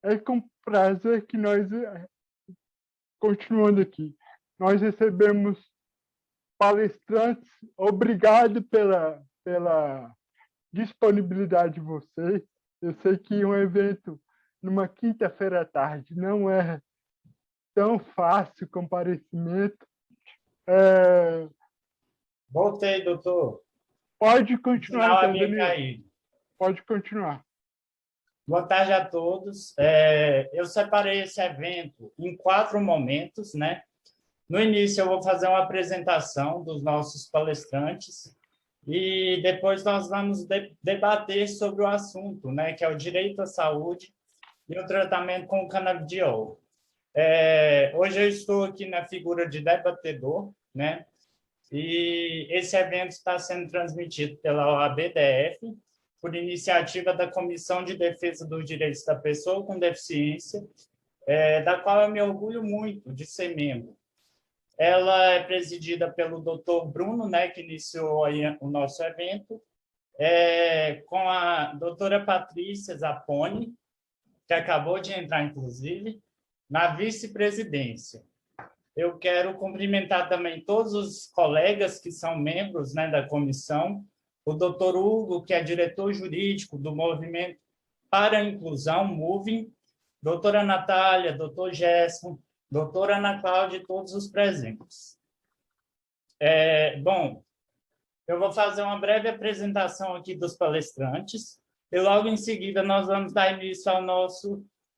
É com prazer que nós, continuando aqui, nós recebemos palestrantes. Obrigado pela disponibilidade de vocês. Eu sei que um evento numa quinta-feira à tarde não é tão fácil comparecimento. Voltei, doutor. Pode O continuar, sinal então, havia Danilo. caído. Pode continuar. Boa tarde a todos. Eu separei esse evento em 4 momentos, né? No início, eu vou fazer uma apresentação dos nossos palestrantes e depois nós vamos debater sobre o assunto, né? Que é o direito à saúde e o tratamento com o canabidiol. Hoje eu estou aqui na figura de debatedor, né? E esse evento está sendo transmitido pela OABDF, por iniciativa da Comissão de Defesa dos Direitos da Pessoa com Deficiência, da qual eu me orgulho muito de ser membro. Ela é presidida pelo Dr. Bruno, né, que iniciou aí o nosso evento, com a doutora Patrícia Zapponi, que acabou de entrar, inclusive, na vice-presidência. Eu quero cumprimentar também todos os colegas que são membros, né, da comissão, o doutor Hugo, que é diretor jurídico do Movimento para a Inclusão, MOVIM, doutora Natália, doutor Gerson, doutora Ana Cláudia e todos os presentes. Bom, eu vou fazer uma breve apresentação aqui dos palestrantes e logo em seguida nós vamos dar início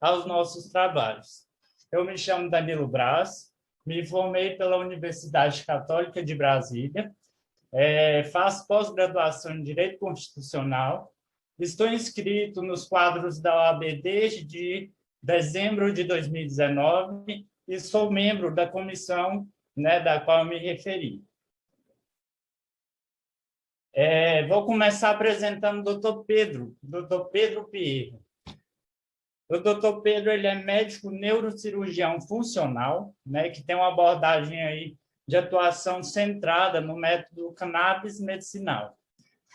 aos nossos trabalhos. Eu me chamo Danilo Braz, me formei pela Universidade Católica de Brasília, faço pós-graduação em Direito Constitucional, estou inscrito nos quadros da OAB desde dezembro de 2019 e sou membro da comissão, né, da qual eu me referi. Vou começar apresentando o Dr. Pedro Pierro. O Dr. Pedro ele é médico neurocirurgião funcional, né, que tem uma abordagem aí de atuação centrada no método cannabis medicinal.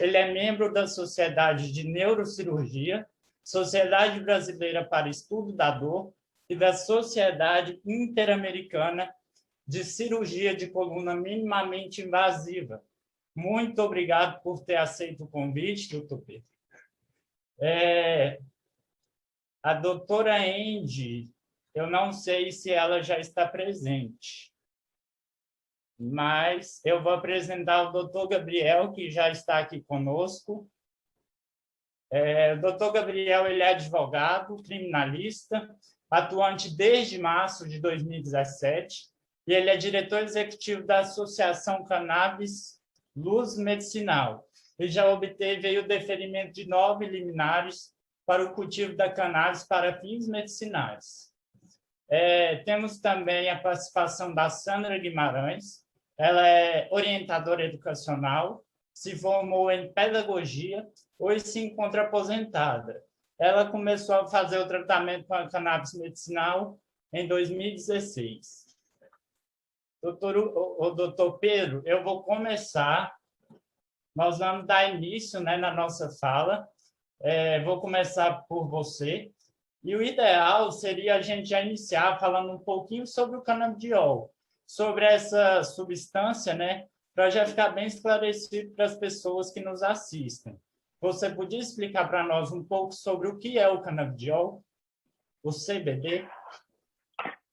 Ele é membro da Sociedade de Neurocirurgia, Sociedade Brasileira para Estudo da Dor e da Sociedade Interamericana de Cirurgia de Coluna Minimamente Invasiva. Muito obrigado por ter aceito o convite, doutor Pedro. A doutora Andy, eu não sei se ela já está presente, mas eu vou apresentar o doutor Gabriel, que já está aqui conosco. O doutor Gabriel ele é advogado, criminalista, atuante desde março de 2017, e ele é diretor executivo da Associação Cannabis Luz Medicinal. Ele já obteve aí o deferimento de 9 liminares para o cultivo da cannabis para fins medicinais. Temos também a participação da Sandra Guimarães. Ela é orientadora educacional, se formou em pedagogia, hoje se encontra aposentada. Ela começou a fazer o tratamento com a cannabis medicinal em 2016. Doutor Pedro, eu vou começar, nós vamos dar início, né, na nossa fala. Vou começar por você. E o ideal seria a gente já iniciar falando um pouquinho sobre o canabidiol, sobre essa substância, né, para já ficar bem esclarecido para as pessoas que nos assistem. Você podia explicar para nós um pouco sobre o que é o canabidiol, o CBD?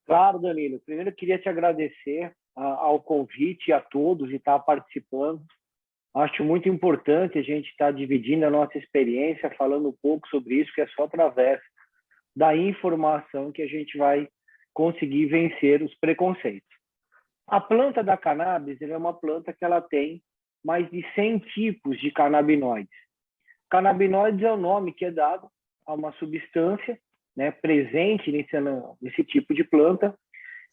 Claro, Danilo. Primeiro, eu queria te agradecer ao convite e a todos de estar participando. Acho muito importante a gente estar dividindo a nossa experiência, falando um pouco sobre isso, que é só através da informação que a gente vai conseguir vencer os preconceitos. A planta da cannabis é uma planta que ela tem mais de 100 tipos de canabinoides. Canabinoides é o nome que é dado a uma substância, né, presente nesse tipo de planta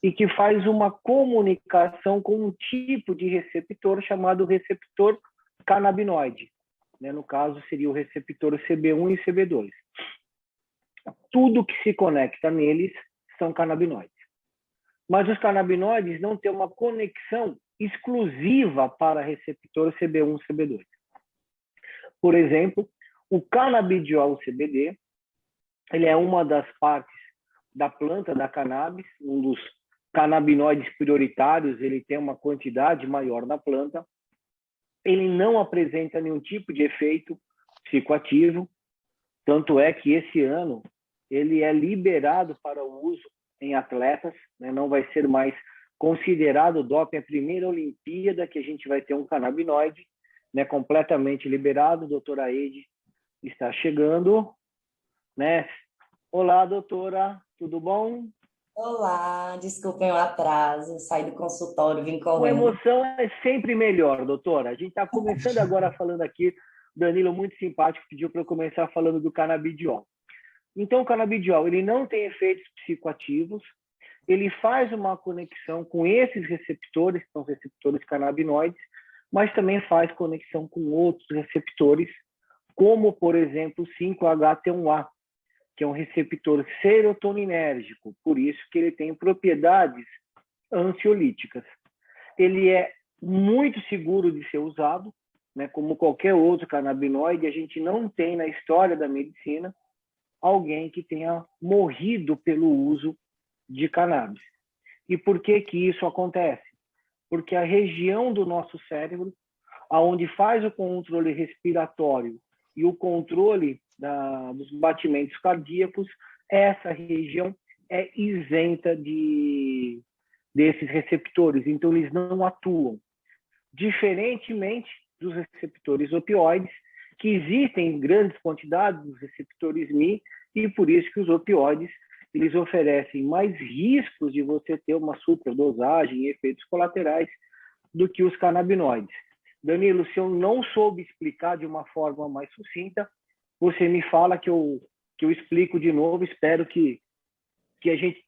e que faz uma comunicação com um tipo de receptor chamado receptor canabinoide. Né? No caso, seria o receptor CB1 e CB2. Tudo que se conecta neles são canabinoides. Mas os canabinoides não têm uma conexão exclusiva para receptor CB1 e CB2. Por exemplo, o canabidiol CBD ele é uma das partes da planta da cannabis, um dos canabinoides prioritários, ele tem uma quantidade maior na planta. Ele não apresenta nenhum tipo de efeito psicoativo, tanto é que esse ano ele é liberado para o uso em atletas, né? Não vai ser mais considerado doping. É a primeira Olimpíada que a gente vai ter um canabinoide, né, completamente liberado. Doutora Eide está chegando, né? Olá, doutora, tudo bom? Olá, desculpem o atraso, saí do consultório, vim Com correndo. emoção é sempre melhor, doutora. A gente está começando agora falando aqui, Danilo, muito simpático, pediu para eu começar falando do canabidiol. Então, o canabidiol, ele não tem efeitos psicoativos, ele faz uma conexão com esses receptores, que são receptores canabinoides, mas também faz conexão com outros receptores, como, por exemplo, o 5-HT1A, que é um receptor serotoninérgico, por isso que ele tem propriedades ansiolíticas. Ele é muito seguro de ser usado, né? Como qualquer outro canabinoide, a gente não tem na história da medicina alguém que tenha morrido pelo uso de cannabis. E por que que isso acontece? Porque a região do nosso cérebro, aonde faz o controle respiratório e o controle dos batimentos cardíacos, essa região é isenta desses receptores, então eles não atuam. Diferentemente dos receptores opioides, que existem em grandes quantidades dos receptores Mi, e por isso que os opioides eles oferecem mais riscos de você ter uma superdosagem e efeitos colaterais do que os canabinoides. Danilo, se eu não soube explicar de uma forma mais sucinta, você me fala que eu explico de novo. Espero que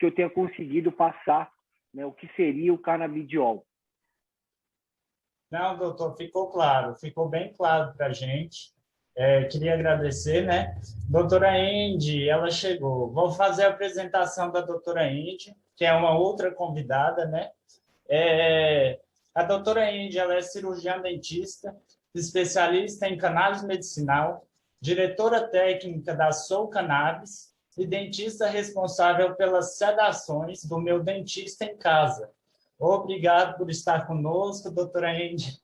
eu tenha conseguido passar, né, o que seria o canabidiol. Não, doutor, ficou claro, ficou bem claro para a gente. Queria agradecer, né? Doutora Indy, ela chegou. Vou fazer a apresentação da doutora Indy, que é uma outra convidada, né? A doutora Indy, ela é cirurgiã dentista, especialista em cannabis medicinal, diretora técnica da Soul Cannabis e dentista responsável pelas sedações do Meu Dentista em Casa. Obrigado por estar conosco, doutora Indy.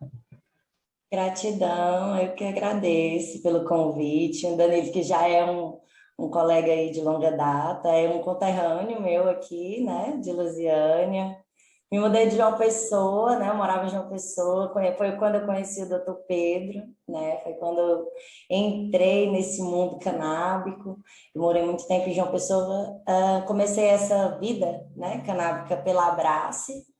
Gratidão, eu que agradeço pelo convite. O Danilo, que já é um colega aí de longa data, é um conterrâneo meu aqui, né, de Lusiânia. Me mudei de João Pessoa, né, eu morava em João Pessoa, foi quando eu conheci o doutor Pedro, né, foi quando eu entrei nesse mundo canábico. Eu morei muito tempo em João Pessoa, comecei essa vida, né, canábica pela Abrace,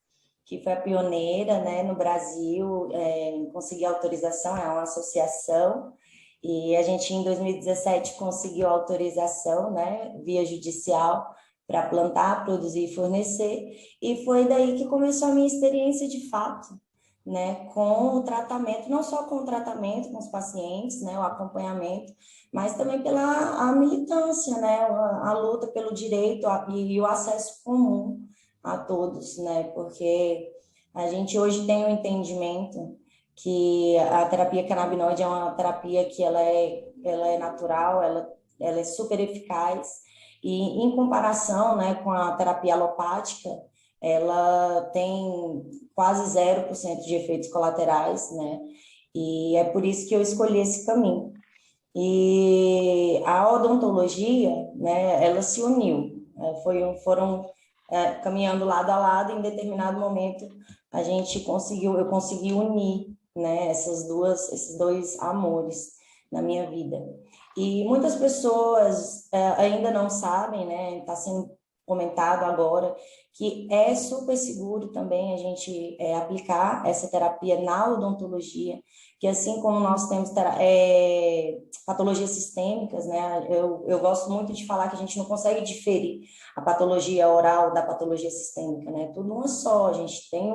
que foi a pioneira, né, no Brasil, em conseguir autorização, é uma associação, e a gente, em 2017, conseguiu autorização, né, via judicial, para plantar, produzir e fornecer, e foi daí que começou a minha experiência de fato, né, com o tratamento, não só com o tratamento com os pacientes, né, o acompanhamento, mas também pela a militância, né, a luta pelo direito e o acesso comum a todos, né? Porque a gente hoje tem um entendimento que a terapia canabinoide é uma terapia que ela é natural, ela é super eficaz e em comparação, né, com a terapia alopática, ela tem quase 0% de efeitos colaterais, né? E é por isso que eu escolhi esse caminho. E a odontologia, né, ela se uniu, foram caminhando lado a lado. Em determinado momento eu consegui unir, né, esses dois amores na minha vida. E muitas pessoas ainda não sabem, né, está sendo comentado agora, que é super seguro também a gente aplicar essa terapia na odontologia, que assim como nós temos patologias sistêmicas, né, eu gosto muito de falar que a gente não consegue diferir a patologia oral da patologia sistêmica, né, tudo uma só. A gente tem,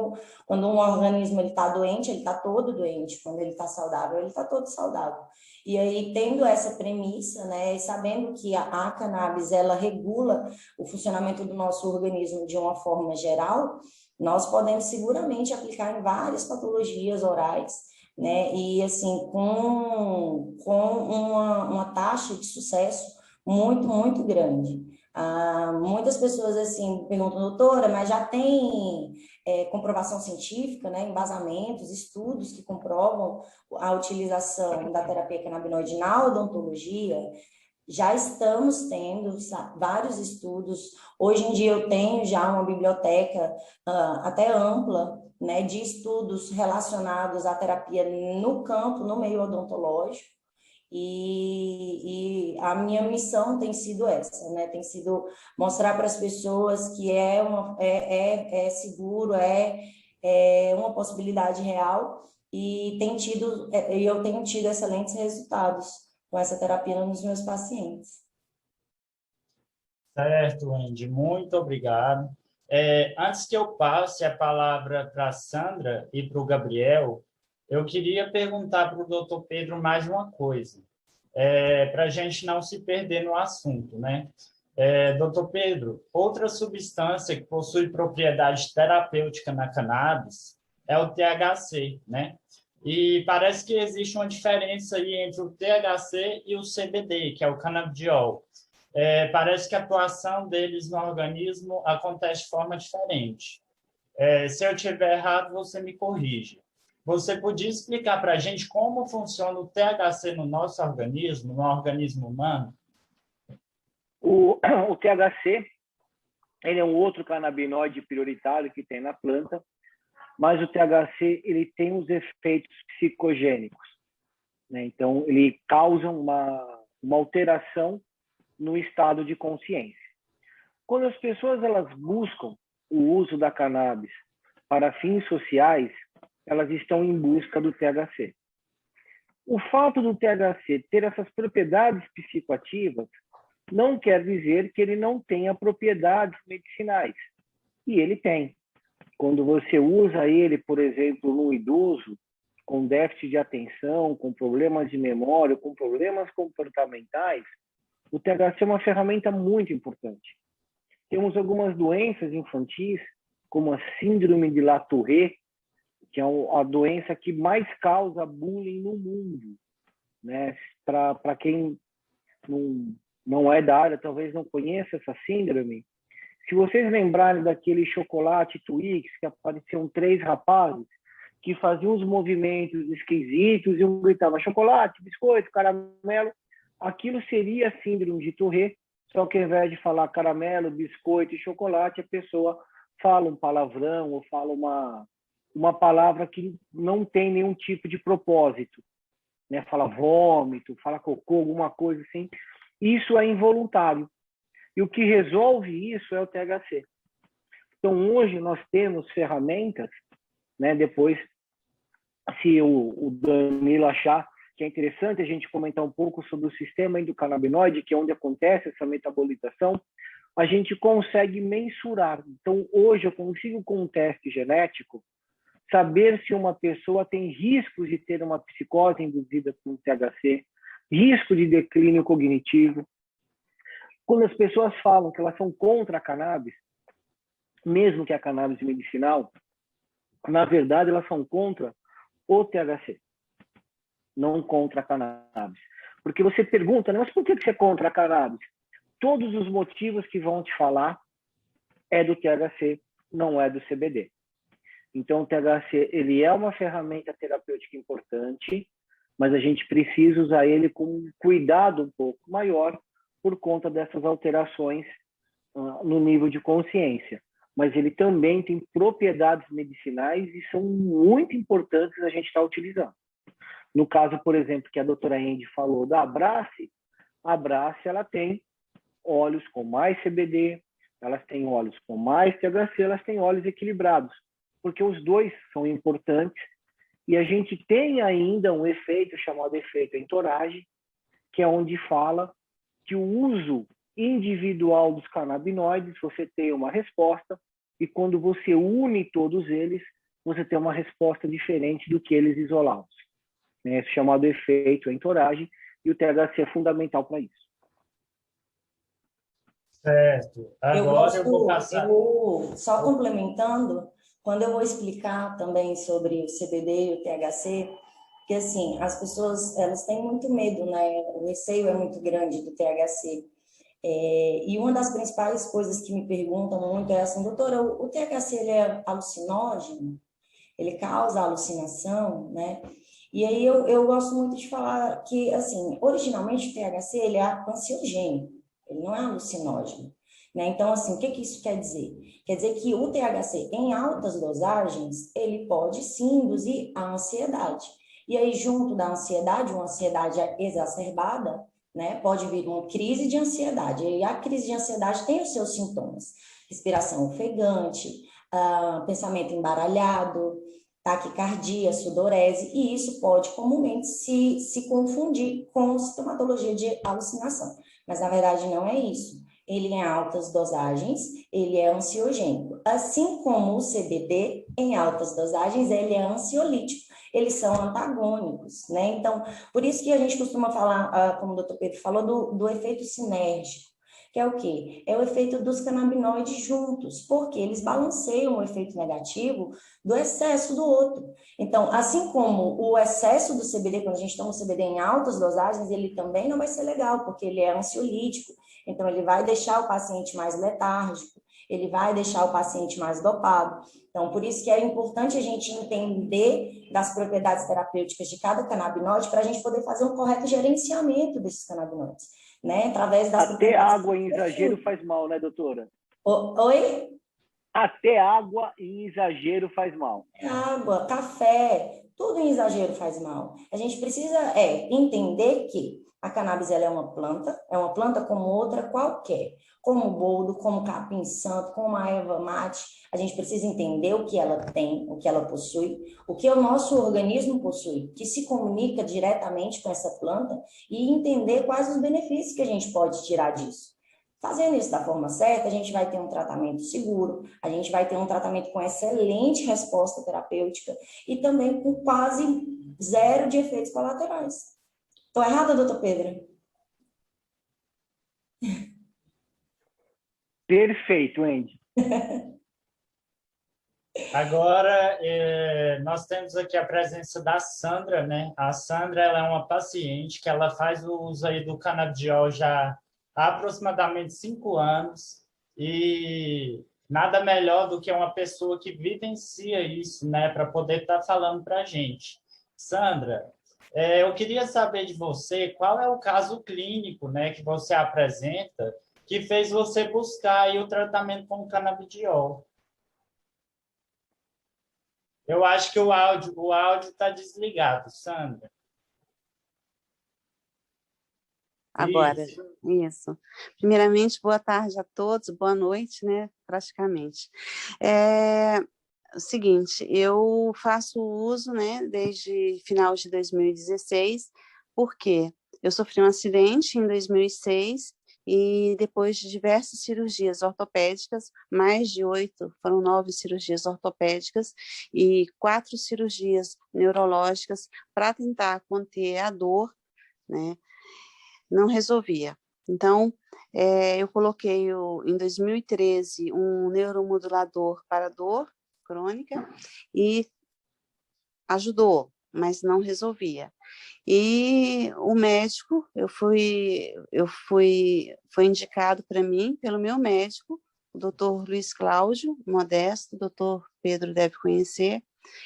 quando um organismo está doente, ele está todo doente, quando ele está saudável, ele está todo saudável. E aí, tendo essa premissa, né, e sabendo que a cannabis, ela regula o funcionamento do nosso organismo de uma forma geral, nós podemos seguramente aplicar em várias patologias orais, né, e assim, com uma taxa de sucesso muito, muito grande. Muitas pessoas, assim, perguntam, doutora, mas já tem comprovação científica, né, embasamentos, estudos que comprovam a utilização da terapia canabinoide na odontologia? Já estamos tendo vários estudos. Hoje em dia eu tenho já uma biblioteca até ampla, né, de estudos relacionados à terapia no campo, no meio odontológico. E a minha missão tem sido essa, né? Tem sido mostrar para as pessoas que é seguro, é uma possibilidade real e eu tenho tido excelentes resultados com essa terapia nos meus pacientes. Certo, Andy, muito obrigado. Antes que eu passe a palavra para a Sandra e para o Gabriel, eu queria perguntar para o doutor Pedro mais uma coisa, para a gente não se perder no assunto, né? Doutor Pedro, outra substância que possui propriedade terapêutica na cannabis é o THC, né? E parece que existe uma diferença aí entre o THC e o CBD, que é o canabidiol. Parece que a atuação deles no organismo acontece de forma diferente. Se eu estiver errado, você me corrige. Você podia explicar para a gente como funciona o THC no nosso organismo, no organismo humano? O THC, ele é um outro canabinoide prioritário que tem na planta, mas o THC ele tem os efeitos psicogênicos, né? Então, ele causa uma alteração no estado de consciência. Quando as pessoas elas buscam o uso da cannabis para fins sociais, elas estão em busca do THC. O fato do THC ter essas propriedades psicoativas não quer dizer que ele não tenha propriedades medicinais. E ele tem. Quando você usa ele, por exemplo, num idoso com déficit de atenção, com problemas de memória, com problemas comportamentais, o THC é uma ferramenta muito importante. Temos algumas doenças infantis, como a síndrome de La Tourette, que é a doença que mais causa bullying no mundo, né? Para quem não é da área, talvez não conheça essa síndrome. Se vocês lembrarem daquele chocolate Twix, que apareciam 3 rapazes que faziam uns movimentos esquisitos e um gritava chocolate, biscoito, caramelo, aquilo seria a síndrome de Tourette, só que ao invés de falar caramelo, biscoito e chocolate, a pessoa fala um palavrão ou fala uma palavra que não tem nenhum tipo de propósito, né? Fala vômito, fala cocô, alguma coisa assim. Isso é involuntário. E o que resolve isso é o THC. Então, hoje nós temos ferramentas, né? Depois, se o Danilo achar que é interessante a gente comentar um pouco sobre o sistema endocannabinoide, que é onde acontece essa metabolização, a gente consegue mensurar. Então, hoje eu consigo, com um teste genético, saber se uma pessoa tem riscos de ter uma psicose induzida por THC, risco de declínio cognitivo. Quando as pessoas falam que elas são contra a cannabis, mesmo que a cannabis medicinal, na verdade elas são contra o THC, não contra a cannabis. Porque você pergunta, né, mas por que você é contra a cannabis? Todos os motivos que vão te falar é do THC, não é do CBD. Então, o THC ele é uma ferramenta terapêutica importante, mas a gente precisa usar ele com um cuidado um pouco maior por conta dessas alterações no nível de consciência. Mas ele também tem propriedades medicinais e são muito importantes a gente estar utilizando. No caso, por exemplo, que a doutora Andy falou da Abrace, a Abrace ela tem óleos com mais CBD, elas têm óleos com mais THC, elas têm óleos equilibrados, porque os dois são importantes e a gente tem ainda um efeito chamado efeito entourage, que é onde fala que o uso individual dos canabinoides, você tem uma resposta, e quando você une todos eles, você tem uma resposta diferente do que eles isolados. É chamado efeito entourage, e o THC é fundamental para isso. Certo. Agora eu vou passar... Só complementando, quando eu vou explicar também sobre o CBD e o THC, Porque, assim, as pessoas, elas têm muito medo, né? O receio é muito grande do THC. E uma das principais coisas que me perguntam muito é assim, doutora, o THC, ele é alucinógeno? Ele causa alucinação, né? E aí eu gosto muito de falar que, assim, originalmente o THC, ele é ansiogênico, ele não é alucinógeno, né? Então, assim, o que que isso quer dizer? Quer dizer que o THC, em altas dosagens, ele pode sim induzir a ansiedade. E aí, junto da ansiedade, uma ansiedade exacerbada, né, pode vir uma crise de ansiedade. E a crise de ansiedade tem os seus sintomas: respiração ofegante, pensamento embaralhado, taquicardia, sudorese, e isso pode comumente se confundir com sintomatologia de alucinação. Mas, na verdade, não é isso. Ele, em altas dosagens, ele é ansiogênico. Assim como o CBD, em altas dosagens, ele é ansiolítico. Eles são antagônicos, né? Então, por isso que a gente costuma falar, como o doutor Pedro falou, do efeito sinérgico, que é o quê? É o efeito dos canabinoides juntos, porque eles balanceiam o efeito negativo do excesso do outro. Então, assim como o excesso do CBD, quando a gente toma o CBD em altas dosagens, ele também não vai ser legal, porque ele é ansiolítico, então ele vai deixar o paciente mais letárgico, ele vai deixar o paciente mais dopado. Então, por isso que é importante a gente entender das propriedades terapêuticas de cada canabinoide para a gente poder fazer um correto gerenciamento desses canabinoides, né? Através das Até propriedades. água em exagero faz mal, né, doutora? Oi? Até água em exagero faz mal. Água, café, tudo em exagero faz mal. A gente precisa entender que a cannabis ela é uma planta como outra qualquer, como o boldo, como o capim-santo, como a erva mate. A gente precisa entender o que ela tem, o que ela possui, o que o nosso organismo possui, que se comunica diretamente com essa planta, e entender quais os benefícios que a gente pode tirar disso. Fazendo isso da forma certa, a gente vai ter um tratamento seguro, a gente vai ter um tratamento com excelente resposta terapêutica e também com quase zero de efeitos colaterais. Estou errada, doutor Pedro? Perfeito, Andy. Agora, nós temos aqui a presença da Sandra, né? A Sandra, ela é uma paciente que ela faz o uso aí do canabidiol já há aproximadamente 5 anos, e nada melhor do que uma pessoa que vivencia isso, né? Para poder estar falando para a gente. Sandra, eu queria saber de você qual é o caso clínico, né, que você apresenta que fez você buscar aí o tratamento com canabidiol. Eu acho que o áudio está desligado, Sandra. Agora, isso. Primeiramente, boa tarde a todos, boa noite, né, praticamente. O seguinte, eu faço uso, né, desde final de 2016, porque eu sofri um acidente em 2006 e depois de diversas cirurgias ortopédicas, mais de 8, foram 9 cirurgias ortopédicas e 4 cirurgias neurológicas para tentar conter a dor, né, não resolvia. Então, eu coloquei em 2013 um neuromodulador para dor crônica e ajudou, mas não resolvia. E o médico, foi indicado para mim pelo meu médico, o doutor Luiz Cláudio Modesto, o doutor Pedro deve conhecer,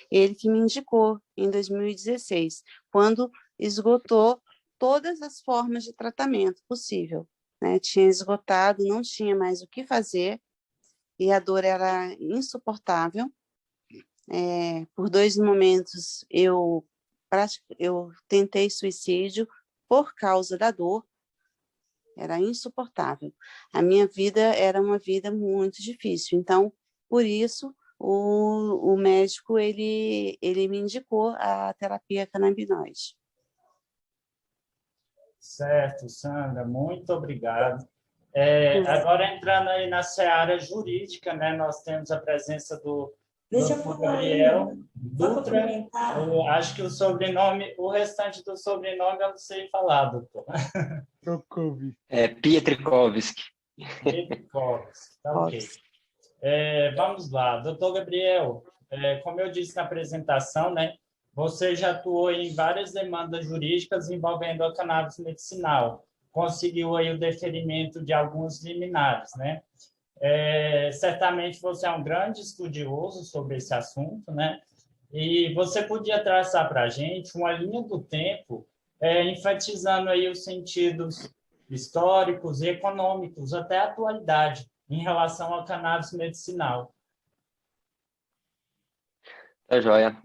ele que me indicou em 2016, quando esgotou todas as formas de tratamento possível, né? Tinha esgotado, não tinha mais o que fazer, e a dor era insuportável. Por 2 momentos eu tentei suicídio por causa da dor, era insuportável. A minha vida era uma vida muito difícil, então, por isso, o médico, ele me indicou a terapia canabinoide. Certo, Sandra, muito obrigado. Agora, entrando aí na seara jurídica, né, nós temos a presença do Deixa eu Dr. falar Gabriel aí, só Dutra. complementar. Eu acho que o restante do sobrenome eu não sei falar, doutor. Trokovic. Pietrkowski. Pietrkowski, tá ok. Vamos lá, doutor Gabriel, como eu disse na apresentação, né, você já atuou em várias demandas jurídicas envolvendo a cannabis medicinal, conseguiu aí o deferimento de alguns liminares, né? Certamente você é um grande estudioso sobre esse assunto, né? E você podia traçar para a gente uma linha do tempo, enfatizando aí os sentidos históricos e econômicos até a atualidade em relação à cannabis medicinal. Tá joia.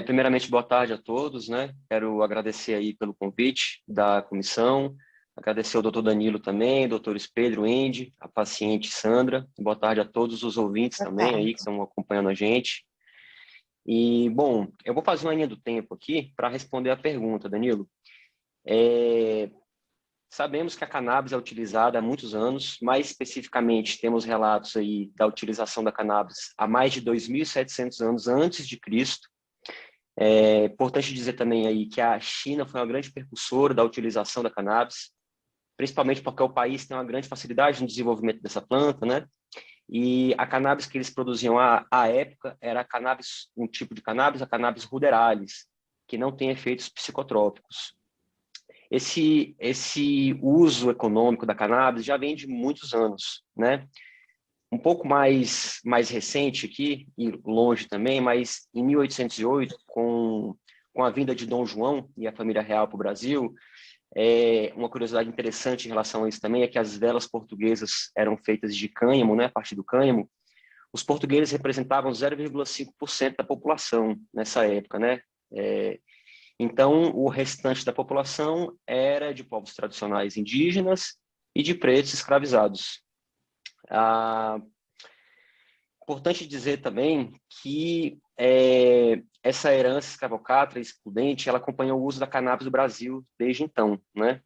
Primeiramente, boa tarde a todos, né? Quero agradecer aí pelo convite da comissão, agradecer ao doutor Danilo também, doutores Pedro, Andy, a paciente Sandra. Boa tarde a todos os ouvintes também aí que estão acompanhando a gente. E, bom, eu vou fazer uma linha do tempo aqui para responder a pergunta, Danilo. Sabemos que a cannabis é utilizada há muitos anos, mais especificamente temos relatos aí da utilização da cannabis há mais de 2.700 anos antes de Cristo. É importante dizer também aí que a China foi uma grande precursora da utilização da cannabis, principalmente porque o país tem uma grande facilidade no desenvolvimento dessa planta, né? E a cannabis que eles produziam à época era a cannabis, um tipo de cannabis, a cannabis ruderalis, que não tem efeitos psicotrópicos. Esse uso econômico da cannabis já vem de muitos anos, né? Um pouco mais recente aqui, e longe também, mas em 1808, com a vinda de Dom João e a família real para o Brasil, uma curiosidade interessante em relação a isso também é que as velas portuguesas eram feitas de cânhamo, né, a partir do cânhamo. Os portugueses representavam 0,5% da população nessa época, né? Então, o restante da população era de povos tradicionais indígenas e de pretos escravizados. Importante dizer também que essa herança escravocrata e excludente, ela acompanhou o uso da cannabis do Brasil desde então, né?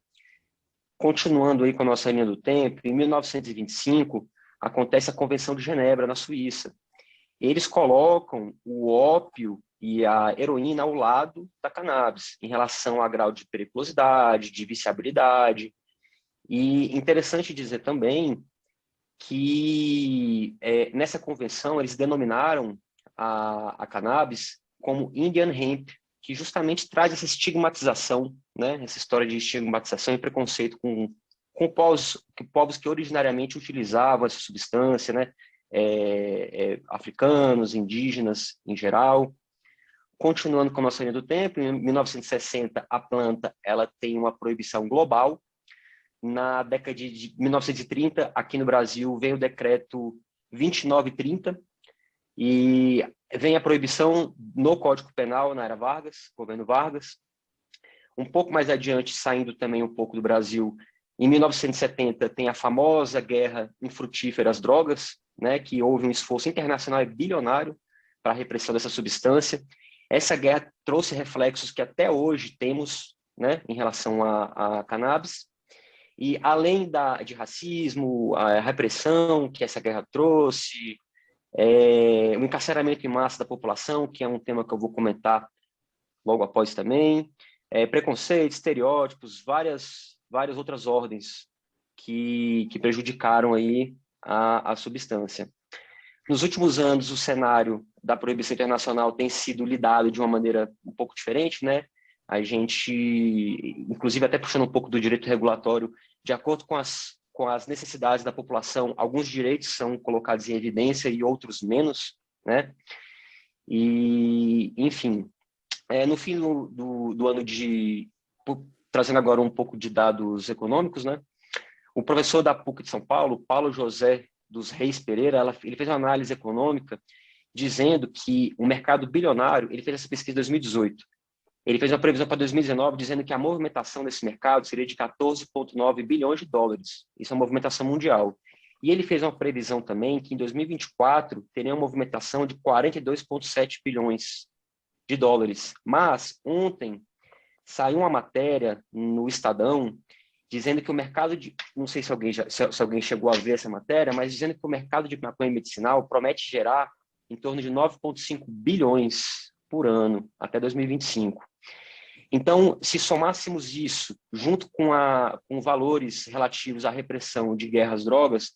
Continuando aí com a nossa linha do tempo, em 1925, acontece a Convenção de Genebra, na Suíça. Eles colocam o ópio e a heroína ao lado da cannabis, em relação a grau de periculosidade, de viciabilidade. E interessante dizer também que nessa convenção eles denominaram a cannabis como Indian Hemp, que justamente traz essa estigmatização, né? Essa história de estigmatização e preconceito com povos que originariamente utilizavam essa substância, né? Africanos, indígenas em geral. Continuando com a nossa linha do tempo, em 1960 a planta ela tem uma proibição global. Na década de 1930, aqui no Brasil, veio o decreto 2930 e vem a proibição no Código Penal na era Vargas, governo Vargas. Um pouco mais adiante, saindo também um pouco do Brasil, em 1970 tem a famosa guerra infrutífera às drogas, né, que houve um esforço internacional e bilionário para a repressão dessa substância. Essa guerra trouxe reflexos que até hoje temos, né, em relação à cannabis. E além de racismo, a repressão que essa guerra trouxe, o encarceramento em massa da população, que é um tema que eu vou comentar logo após também, preconceito, estereótipos, várias outras ordens que prejudicaram aí a substância. Nos últimos anos, o cenário da proibição internacional tem sido lidado de uma maneira um pouco diferente, né? A gente, inclusive até puxando um pouco do direito regulatório, de acordo com as necessidades da população, alguns direitos são colocados em evidência e outros menos, né? E, enfim, no fim do ano trazendo agora um pouco de dados econômicos, né? O professor da PUC de São Paulo, Paulo José dos Reis Pereira, ele fez uma análise econômica dizendo que o mercado bilionário, ele fez essa pesquisa em 2018, ele fez uma previsão para 2019 dizendo que a movimentação desse mercado seria de 14,9 bilhões de dólares. Isso é uma movimentação mundial. E ele fez uma previsão também que em 2024 teria uma movimentação de 42,7 bilhões de dólares. Mas ontem saiu uma matéria no Estadão dizendo que o mercado de... Não sei se alguém chegou a ver essa matéria, mas dizendo que o mercado de maconha medicinal promete gerar em torno de 9,5 bilhões por ano até 2025. Então, se somássemos isso junto com valores relativos à repressão de guerra às drogas,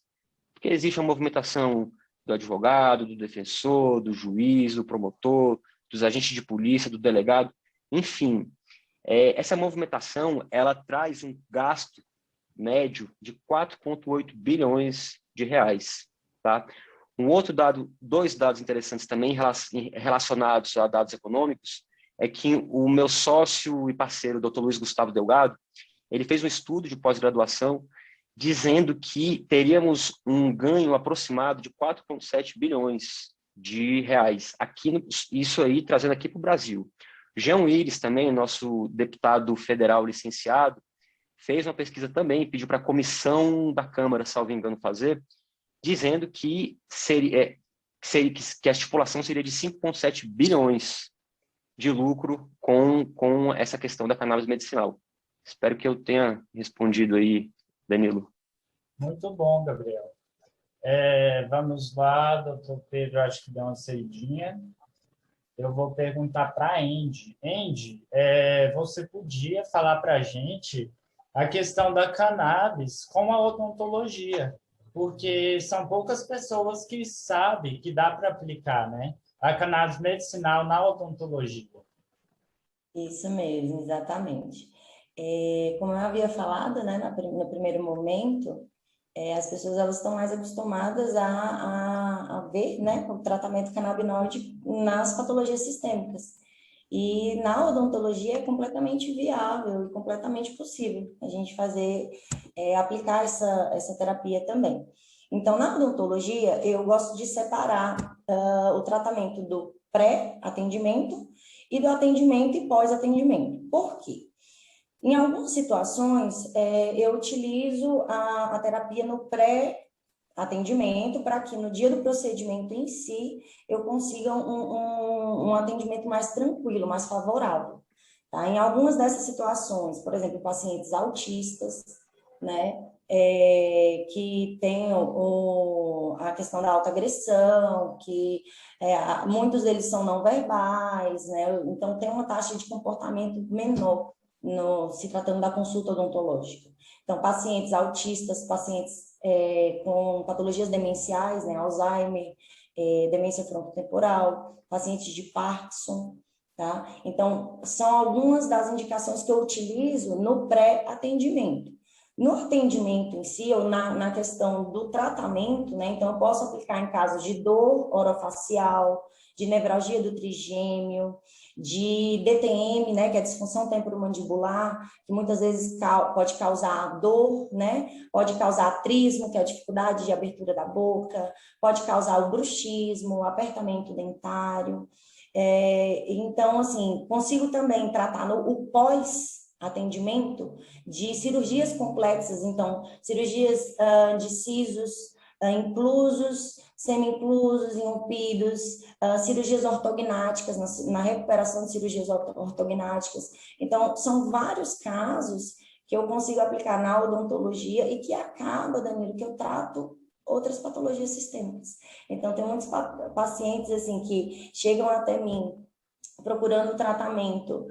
porque existe uma movimentação do advogado, do defensor, do juiz, do promotor, dos agentes de polícia, do delegado, enfim. Essa movimentação, ela traz um gasto médio de 4,8 bilhões de reais, tá? Dois dados interessantes também relacionados a dados econômicos é que o meu sócio e parceiro, Dr. Luiz Gustavo Delgado, ele fez um estudo de pós-graduação dizendo que teríamos um ganho aproximado de 4,7 bilhões de reais, isso aí trazendo aqui para o Brasil. Jean Willis também, nosso deputado federal licenciado, fez uma pesquisa também, pediu para a comissão da Câmara, salvo engano, fazer, dizendo que a estipulação seria de 5,7 bilhões de lucro com essa questão da cannabis medicinal. Espero que eu tenha respondido aí, Danilo. Muito bom, Gabriel. Vamos lá, doutor Pedro, acho que deu uma saidinha. Eu vou perguntar para a Andy. Andy, você podia falar para a gente a questão da cannabis com a odontologia, porque são poucas pessoas que sabem que dá para aplicar, né, a cannabis medicinal na odontologia. Isso mesmo, exatamente. Como eu havia falado, né, no primeiro momento, as pessoas elas estão mais acostumadas a ver, né, o tratamento canabinoide nas patologias sistêmicas. E na odontologia é completamente viável e completamente possível a gente aplicar essa terapia também. Então, na odontologia, eu gosto de separar o tratamento do pré-atendimento e do atendimento e pós-atendimento. Por quê? Em algumas situações, eu utilizo a terapia no pré-atendimento para que no dia do procedimento em si eu consiga um atendimento mais tranquilo, mais favorável. Tá? Em algumas dessas situações, por exemplo, pacientes autistas, né, que têm a questão da autoagressão, que muitos deles são não verbais, né, então tem uma taxa de comportamento menor se tratando da consulta odontológica. Então, pacientes autistas, pacientes com patologias demenciais, né, Alzheimer, demência frontotemporal, pacientes de Parkinson, tá? Então, são algumas das indicações que eu utilizo no pré-atendimento. No atendimento em si, ou na questão do tratamento, né, então eu posso aplicar em casos de dor orofacial, de nevralgia do trigêmeo, de DTM, né, que é a disfunção temporomandibular, que muitas vezes pode causar dor, né, pode causar atrismo, que é a dificuldade de abertura da boca, pode causar o bruxismo, o apertamento dentário. Então, assim, consigo também tratar o pós-atendimento de cirurgias complexas, então, cirurgias de sisos, inclusos, semi-inclusos, irrompidos, cirurgias ortognáticas, na recuperação de cirurgias ortognáticas. Então, são vários casos que eu consigo aplicar na odontologia e que acaba, Danilo, que eu trato outras patologias sistêmicas. Então, tem muitos pacientes, assim, que chegam até mim procurando tratamento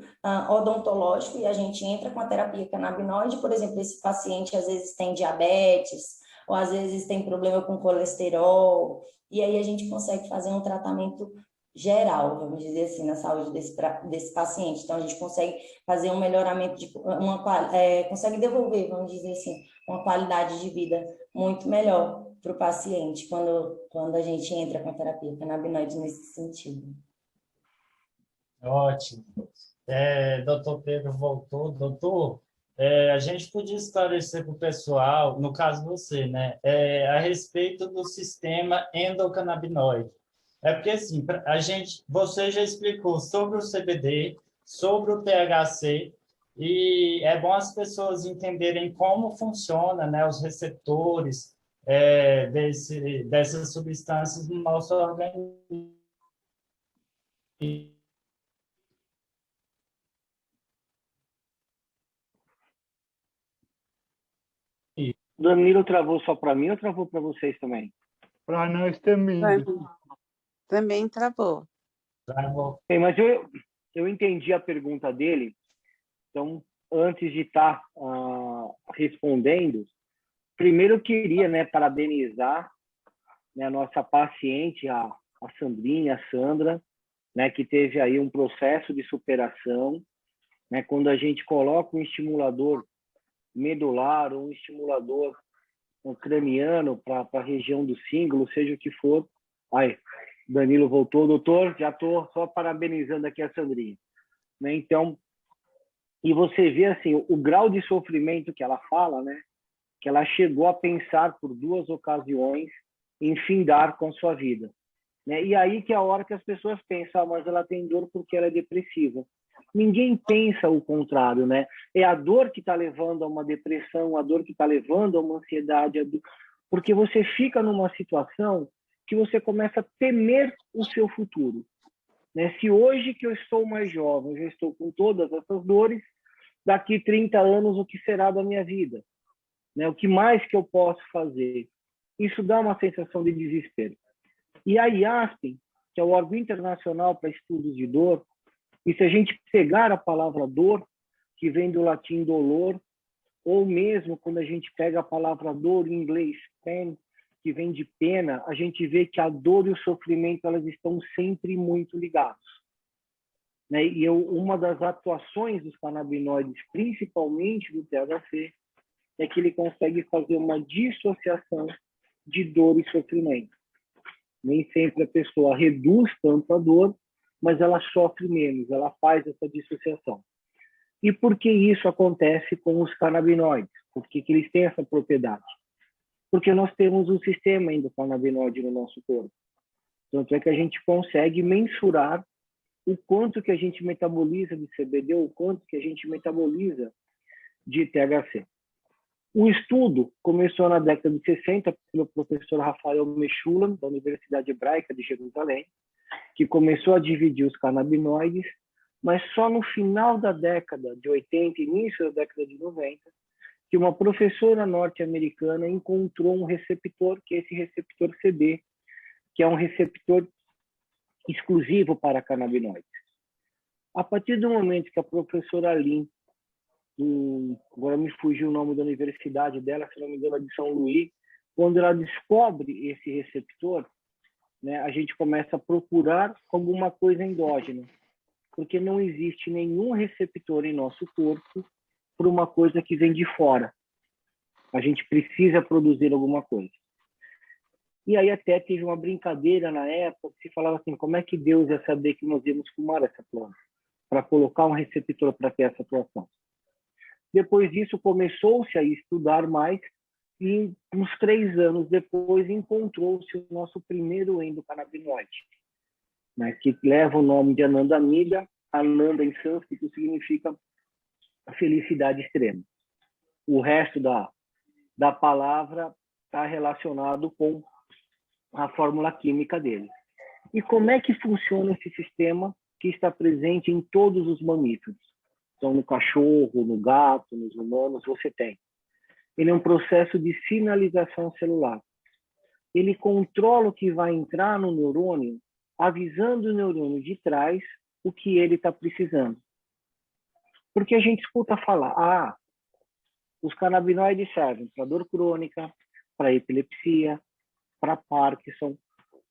odontológico e a gente entra com a terapia canabinoide. Por exemplo, esse paciente às vezes tem diabetes, ou às vezes tem problema com colesterol, e aí a gente consegue fazer um tratamento geral, vamos dizer assim, na saúde desse paciente. Então, a gente consegue fazer um melhoramento, consegue devolver, vamos dizer assim, uma qualidade de vida muito melhor para o paciente quando a gente entra com a terapia canabinoide nesse sentido. Ótimo. Doutor Pedro voltou. Doutor, a gente podia esclarecer para o pessoal, no caso você, né, a respeito do sistema endocannabinoide. Porque, assim, você já explicou sobre o CBD, sobre o THC, e é bom as pessoas entenderem como funciona, né, os receptores dessas substâncias no nosso organismo. Danilo travou só para mim ou travou para vocês também? Para nós também. Também travou. Bem, mas eu entendi a pergunta dele. Então, antes de estar respondendo, primeiro eu queria, né, parabenizar, né, a nossa paciente, a Sandrinha, a Sandra, né, que teve aí um processo de superação, né, quando a gente coloca um estimulador medular ou um estimulador craniano para a região do cíngulo, seja o que for. Aí, Danilo voltou, doutor, já estou só parabenizando aqui a Sandrinha. Né? Então, e você vê assim, o grau de sofrimento que ela fala, né? Que ela chegou a pensar por 2 ocasiões em findar com sua vida. Né? E aí que é a hora que as pessoas pensam, mas ela tem dor porque ela é depressiva. Ninguém pensa o contrário, né? É a dor que está levando a uma depressão, a dor que está levando a uma ansiedade, porque você fica numa situação que você começa a temer o seu futuro. Né? Se hoje que eu estou mais jovem, já estou com todas essas dores, daqui 30 anos o que será da minha vida? Né? O que mais que eu posso fazer? Isso dá uma sensação de desespero. E a IASP, que é o órgão internacional para estudos de dor, e se a gente pegar a palavra dor, que vem do latim dolor, ou mesmo quando a gente pega a palavra dor em inglês, pain, que vem de pena, a gente vê que a dor e o sofrimento elas estão sempre muito ligados. Né? E uma das atuações dos canabinoides, principalmente do THC, é que ele consegue fazer uma dissociação de dor e sofrimento. Nem sempre a pessoa reduz tanto a dor, mas ela sofre menos, ela faz essa dissociação. E por que isso acontece com os canabinoides? Por que eles têm essa propriedade? Porque nós temos um sistema endocannabinoide no nosso corpo. Tanto é que a gente consegue mensurar o quanto que a gente metaboliza de CBD, o quanto que a gente metaboliza de THC. O estudo começou na década de 60 pelo professor Rafael Meshulam, da Universidade Hebraica de Jerusalém, que começou a dividir os canabinoides, mas só no final da década de 80, início da década de 90, que uma professora norte-americana encontrou um receptor, que é esse receptor CB, que é um receptor exclusivo para canabinoides. A partir do momento que a professora Lin, agora me fugiu o nome da universidade dela, se não me engano, de São Luís, quando ela descobre esse receptor, né, a gente começa a procurar alguma coisa endógena, porque não existe nenhum receptor em nosso corpo para uma coisa que vem de fora. A gente precisa produzir alguma coisa. E aí até teve uma brincadeira na época que se falava assim, como é que Deus ia saber que nós íamos fumar essa planta? Para colocar um receptor para ter essa atuação. Depois disso, começou-se a estudar mais e uns 3 anos depois encontrou-se o nosso primeiro endocannabinoide, né, que leva o nome de Anandamida. Ananda em sânscrito significa felicidade extrema. O resto da palavra está relacionado com a fórmula química dele. E como é que funciona esse sistema que está presente em todos os mamíferos? Então, no cachorro, no gato, nos humanos, você tem. Ele é um processo de sinalização celular. Ele controla o que vai entrar no neurônio, avisando o neurônio de trás o que ele está precisando. Porque a gente escuta falar, os canabinoides servem para dor crônica, para epilepsia, para Parkinson,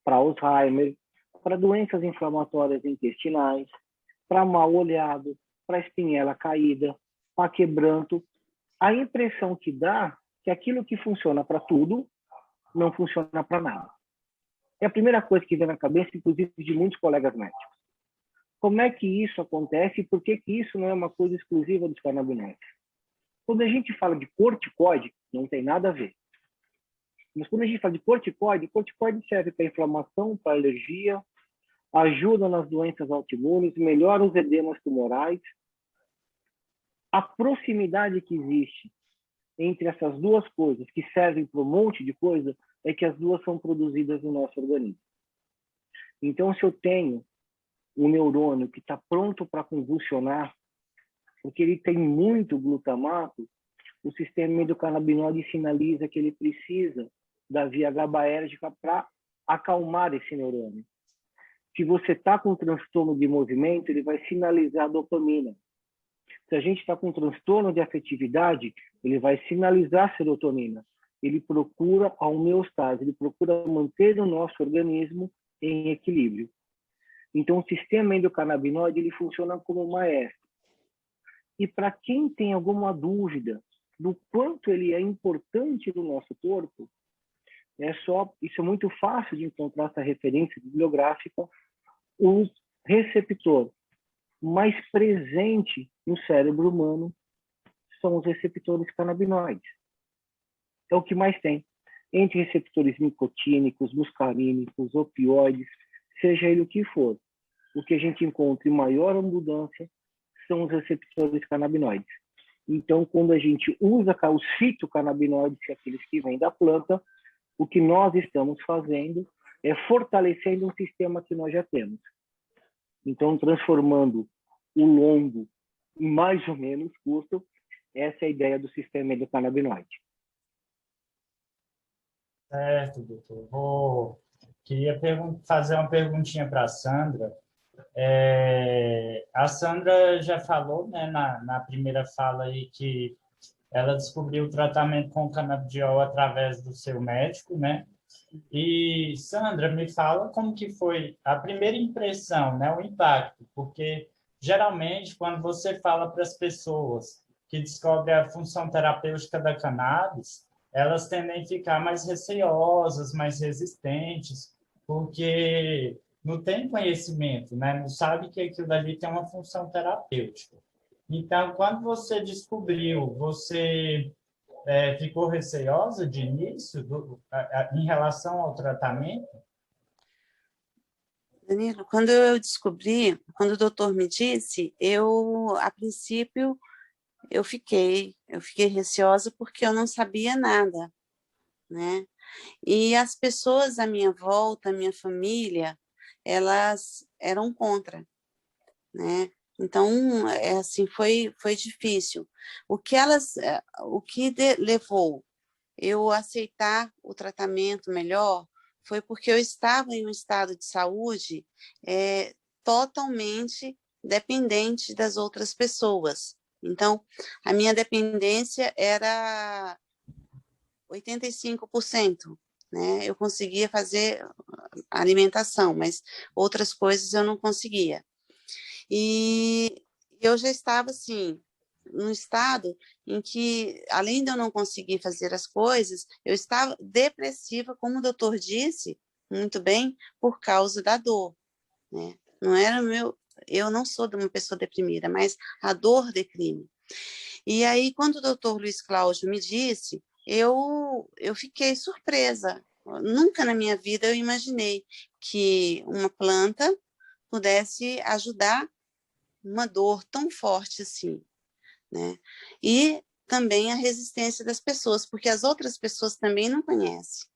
para Alzheimer, para doenças inflamatórias intestinais, para mal olhado, para espinhela caída, para quebranto. A impressão que dá é que aquilo que funciona para tudo não funciona para nada. É a primeira coisa que vem na cabeça, inclusive, de muitos colegas médicos. Como é que isso acontece e por que isso não é uma coisa exclusiva dos canabinoides? Quando a gente fala de corticoide, não tem nada a ver. Mas quando a gente fala de corticoide serve para inflamação, para alergia, ajuda nas doenças autoimunes, melhora os edemas tumorais. A proximidade que existe entre essas duas coisas, que servem para um monte de coisa, é que as duas são produzidas no nosso organismo. Então, se eu tenho um neurônio que está pronto para convulsionar, porque ele tem muito glutamato, o sistema endocannabinoide sinaliza que ele precisa da via GABAérgica para acalmar esse neurônio. Se você está com transtorno de movimento, ele vai sinalizar a dopamina. Se a gente está com transtorno de afetividade, ele vai sinalizar a serotonina. Ele procura a homeostase, ele procura manter o nosso organismo em equilíbrio. Então, o sistema endocannabinoide ele funciona como um maestro. E para quem tem alguma dúvida do quanto ele é importante no nosso corpo, isso é muito fácil de encontrar essa referência bibliográfica. O receptor mais presente no cérebro humano são os receptores canabinoides. É o que mais tem. Entre receptores nicotínicos, muscarínicos, opioides, seja ele o que for. O que a gente encontra em maior abundância são os receptores canabinoides. Então, quando a gente usa os fitocannabinoides, que é aqueles que vêm da planta, o que nós estamos fazendo é fortalecendo um sistema que nós já temos. Então, transformando o longo em mais ou menos curto, essa é a ideia do sistema endocannabinoide. Certo, doutor. Queria fazer uma perguntinha para a Sandra. A Sandra já falou, né, na primeira fala aí, que ela descobriu o tratamento com canabidiol através do seu médico, né? E, Sandra, me fala como que foi a primeira impressão, né, o impacto, porque geralmente quando você fala para as pessoas que descobrem a função terapêutica da cannabis, elas tendem a ficar mais receosas, mais resistentes, porque não tem conhecimento, né? Não sabe que aquilo dali tem uma função terapêutica. Então, quando você descobriu, você ficou receosa de início em relação ao tratamento? Danilo, quando eu descobri, quando o doutor me disse, a princípio, eu fiquei receosa porque eu não sabia nada, né? E as pessoas à minha volta, a minha família, elas eram contra, né? Então, assim, foi difícil. O que levou eu aceitar o tratamento melhor foi porque eu estava em um estado de saúde totalmente dependente das outras pessoas. Então, a minha dependência era 85%, né? Eu conseguia fazer a alimentação, mas outras coisas eu não conseguia. E eu já estava, assim, num estado em que, além de eu não conseguir fazer as coisas, eu estava depressiva, como o doutor disse, muito bem, por causa da dor, né? Não era eu não sou uma pessoa deprimida, mas a dor deprime. E aí, quando o doutor Luiz Cláudio me disse, eu fiquei surpresa. Nunca na minha vida eu imaginei que uma planta pudesse ajudar uma dor tão forte assim, né? E também a resistência das pessoas, porque as outras pessoas também não conhecem.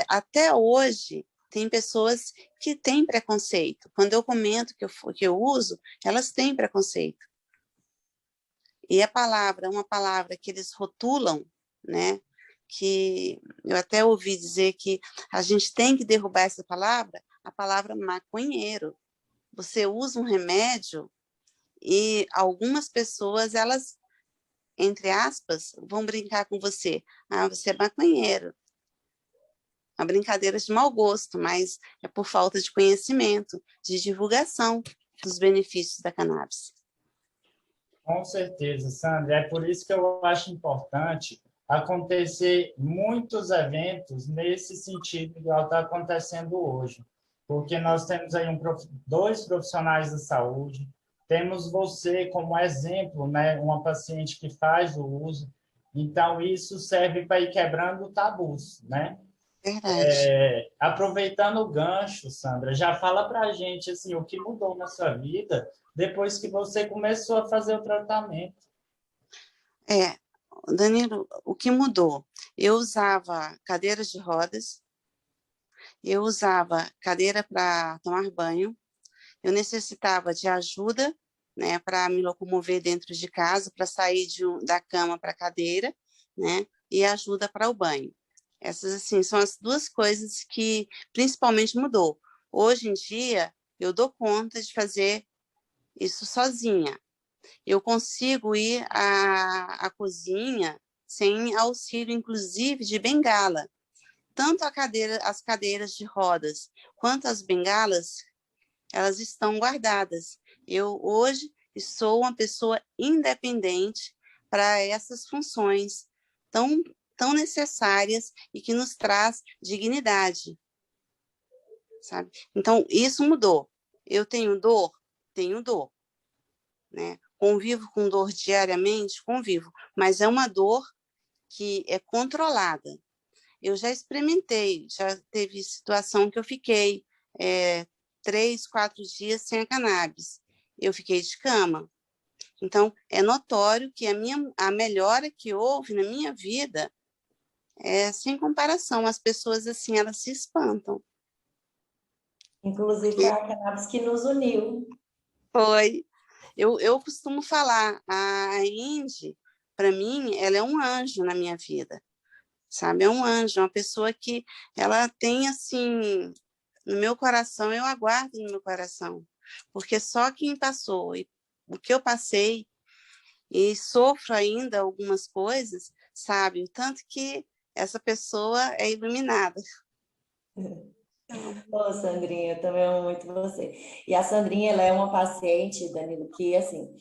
Até hoje, tem pessoas que têm preconceito. Quando eu comento que eu uso, elas têm preconceito. E uma palavra que eles rotulam, né? Que eu até ouvi dizer que a gente tem que derrubar essa palavra, a palavra maconheiro. Você usa um remédio e algumas pessoas, elas, entre aspas, vão brincar com você. Ah, você é maconheiro. Uma brincadeira de mau gosto, mas é por falta de conhecimento, de divulgação dos benefícios da cannabis. Com certeza, Sandra. É por isso que eu acho importante acontecer muitos eventos nesse sentido igual está acontecendo hoje. Porque nós temos aí dois profissionais da saúde, temos você como exemplo, né, uma paciente que faz o uso, então isso serve para ir quebrando tabus, né? Verdade. Aproveitando o gancho, Sandra, já fala para a gente assim, o que mudou na sua vida depois que você começou a fazer o tratamento. Danilo, o que mudou? Eu usava cadeiras de rodas, eu usava cadeira para tomar banho, eu necessitava de ajuda, né, para me locomover dentro de casa, para sair da cama para a cadeira, né, e ajuda para o banho. Essas, assim, são as duas coisas que principalmente mudou. Hoje em dia, eu dou conta de fazer isso sozinha. Eu consigo ir à cozinha sem auxílio, inclusive, de bengala. tanto as cadeiras de rodas quanto as bengalas, elas estão guardadas. Eu hoje sou uma pessoa independente para essas funções tão necessárias e que nos traz dignidade, sabe? Então, isso mudou. Eu tenho dor? Tenho dor, né? Convivo com dor diariamente? Convivo, mas é uma dor que é controlada. Eu já experimentei, já teve situação que eu fiquei 3, 4 dias sem a cannabis. Eu fiquei de cama. Então, é notório que a melhora que houve na minha vida é sem comparação. As pessoas, assim, elas se espantam. Inclusive, foi a cannabis que nos uniu. Foi. Eu costumo falar, a Indy, para mim, ela é um anjo na minha vida, sabe? É um anjo, uma pessoa que ela tem, assim, no meu coração, eu aguardo no meu coração, porque só quem passou e o que eu passei e sofro ainda algumas coisas, sabe? Tanto que essa pessoa é iluminada. Ô, Sandrinha, eu também amo muito você. E a Sandrinha, ela é uma paciente, Danilo, que, assim,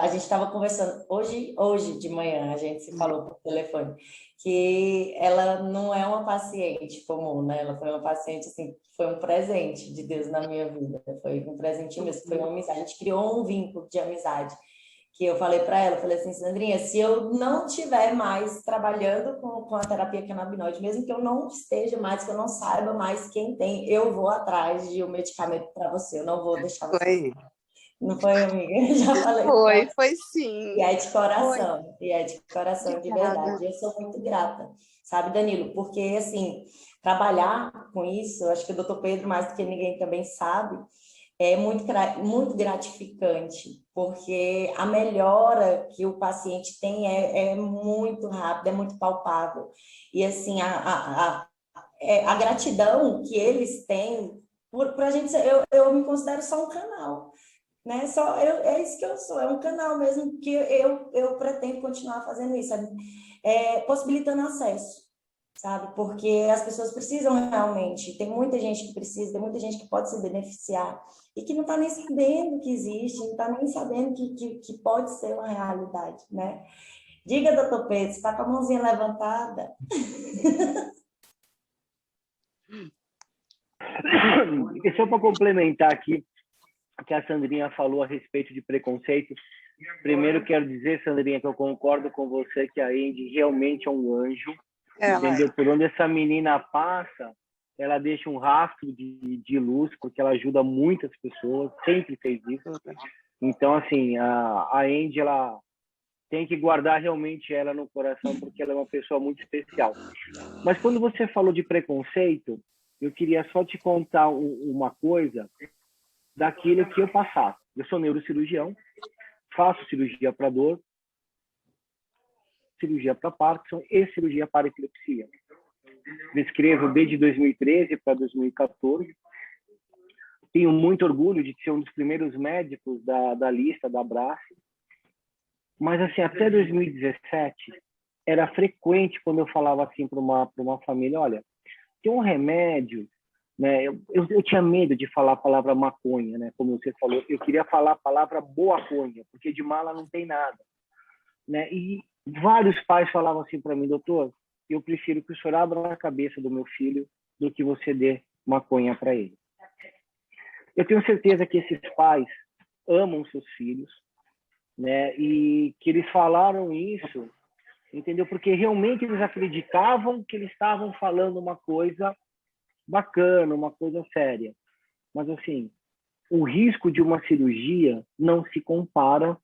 a gente estava conversando hoje de manhã, a gente se falou por telefone, que ela não é uma paciente comum, né? Ela foi uma paciente, assim, foi um presente de Deus na minha vida, foi um presente mesmo, foi uma amizade, a gente criou um vínculo de amizade, que eu falei para ela, eu falei assim, Sandrinha, se eu não estiver mais trabalhando com a terapia canabinoide, mesmo que eu não esteja mais, que eu não saiba mais quem tem, eu vou atrás de um medicamento para você, eu não vou deixar você. Foi. Não foi, amiga? Eu já falei. Foi sim. E é de coração, Foi. e é de coração, de Obrigada. verdade. Eu sou muito grata, sabe, Danilo? Porque, assim, trabalhar com isso, eu acho que o doutor Pedro, mais do que ninguém, também sabe, é muito gratificante, porque a melhora que o paciente tem é muito rápida, é muito palpável. E, assim, a gratidão que eles têm, por a gente, eu me considero só um canal, né? É isso que eu sou, é um canal mesmo que eu pretendo continuar fazendo isso, sabe? Possibilitando acesso, sabe? Porque as pessoas precisam realmente, tem muita gente que precisa, tem muita gente que pode se beneficiar e que não está nem sabendo que existe, não está nem sabendo que pode ser uma realidade, né? Diga, doutor Pedro, você está com a mãozinha levantada? E só para complementar aqui o que a Sandrinha falou a respeito de preconceito, primeiro quero dizer, Sandrinha, que eu concordo com você que a Andy realmente é um anjo, entendeu? Por onde essa menina passa, ela deixa um rastro de luz, porque ela ajuda muitas pessoas, sempre fez isso. Então, assim, a Andy, ela tem que guardar realmente ela no coração, porque ela é uma pessoa muito especial. Mas quando você falou de preconceito, eu queria só te contar uma coisa daquilo que eu passava. Eu sou neurocirurgião, faço cirurgia para dor, cirurgia para Parkinson e cirurgia para epilepsia. Me inscrevo desde 2013 para 2014. Tenho muito orgulho de ser um dos primeiros médicos da lista da Abrace. Mas, assim, até 2017, era frequente quando eu falava assim para uma família, olha, tem um remédio, né? Eu tinha medo de falar a palavra maconha, né? Como você falou, eu queria falar a palavra boaconha, porque de mala não tem nada, né? E vários pais falavam assim para mim, doutor, eu prefiro que o senhor abra a cabeça do meu filho do que você dê maconha para ele. Eu tenho certeza que esses pais amam seus filhos, né? E que eles falaram isso, entendeu? Porque realmente eles acreditavam que eles estavam falando uma coisa bacana, uma coisa séria. Mas, assim, o risco de uma cirurgia não se compara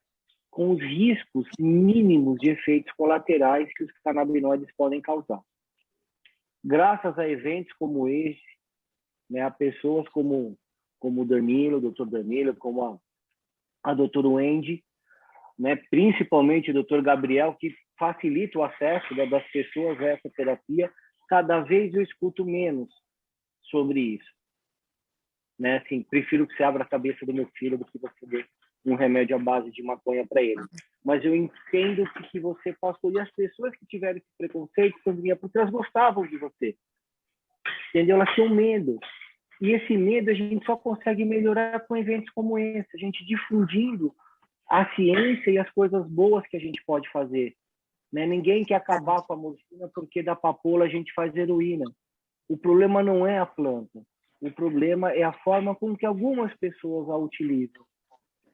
com os riscos mínimos de efeitos colaterais que os canabinoides podem causar. Graças a eventos como esse, né, a pessoas como o Danilo, o Dr. Danilo, como a doutora Wendy, né, principalmente o Dr. Gabriel, que facilita o acesso das pessoas a essa terapia, cada vez eu escuto menos sobre isso. Né? Assim, prefiro que você abra a cabeça do meu filho do que você dê um remédio à base de maconha para ele. Mas eu entendo que você passou, e as pessoas que tiveram esse preconceito, Sandrinha, porque elas gostavam de você. entendeu? Elas têm um medo. E esse medo a gente só consegue melhorar com eventos como esse, a gente difundindo a ciência e as coisas boas que a gente pode fazer. Né? Ninguém quer acabar com a morfina porque da papoula a gente faz heroína. O problema não é a planta, o problema é a forma com que algumas pessoas a utilizam.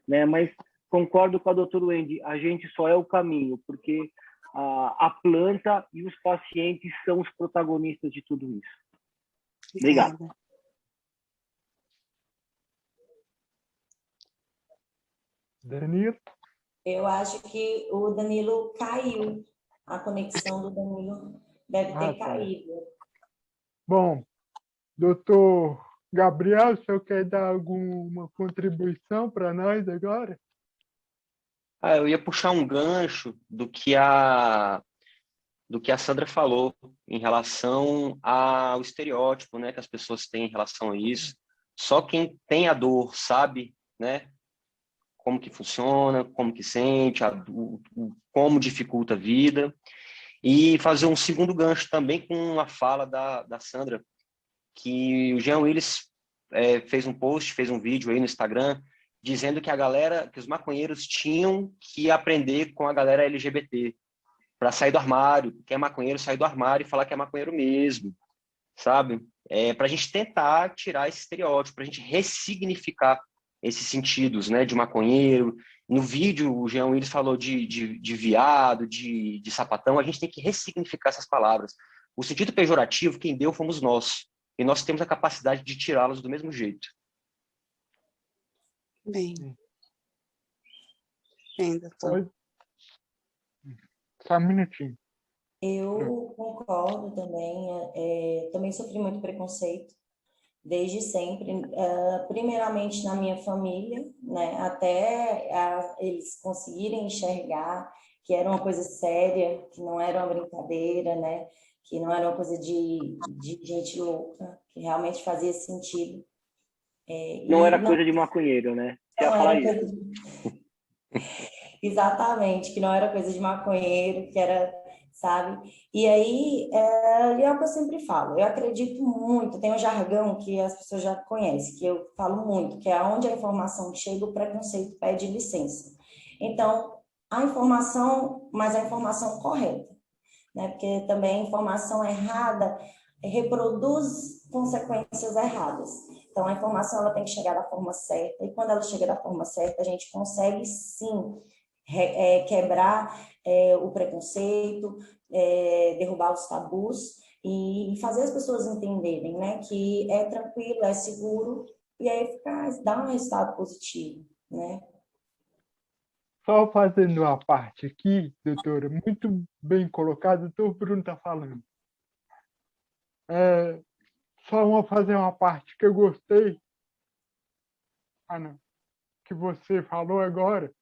Né? Mas concordo com a doutora Wendy, a gente só é o caminho, porque a planta e os pacientes são os protagonistas de tudo isso. Obrigado. Danilo? Eu acho que o Danilo caiu. A conexão do Danilo deve ter caído. Bom, doutor Gabriel, o senhor quer dar alguma contribuição para nós agora? Eu ia puxar um gancho do que a Sandra falou em relação ao estereótipo, né, que as pessoas têm em relação a isso. Só quem tem a dor sabe, né, como que funciona, como que sente, como dificulta a vida. E fazer um segundo gancho também com a fala da Sandra, que o Jean Willis fez um post, fez um vídeo aí no Instagram, dizendo que os maconheiros tinham que aprender com a galera LGBT para sair do armário, que é maconheiro, sair do armário e falar que é maconheiro mesmo, sabe? Para a gente tentar tirar esse estereótipo, para a gente ressignificar esses sentidos, né, de maconheiro. No vídeo, o Jean Willis falou de viado, de sapatão. A gente tem que ressignificar essas palavras. O sentido pejorativo, quem deu fomos nós. E nós temos a capacidade de tirá-los do mesmo jeito. Bem, doutor. Só um minutinho. Eu concordo também. Também sofri muito preconceito desde sempre, primeiramente na minha família, né, até eles conseguirem enxergar que era uma coisa séria, que não era uma brincadeira, né, que não era uma coisa de gente louca, que realmente fazia sentido. Não era coisa de maconheiro, né? Você ia falar isso. Exatamente, que não era coisa de maconheiro, que era, sabe? E aí, é o que eu sempre falo, eu acredito muito, tem um jargão que as pessoas já conhecem, que eu falo muito, que é onde a informação chega, o preconceito pede licença. Então, a informação, mas a informação correta, né? Porque também a informação errada reproduz consequências erradas. Então, a informação ela tem que chegar da forma certa, e quando ela chega da forma certa, a gente consegue, sim, quebrar o preconceito, derrubar os tabus e fazer as pessoas entenderem, né, que é tranquilo, é seguro e é eficaz, dá um resultado positivo, né? Só fazendo uma parte aqui, doutora, muito bem colocado, o doutor Bruno está falando. Só vou fazer uma parte que eu gostei, que você falou agora,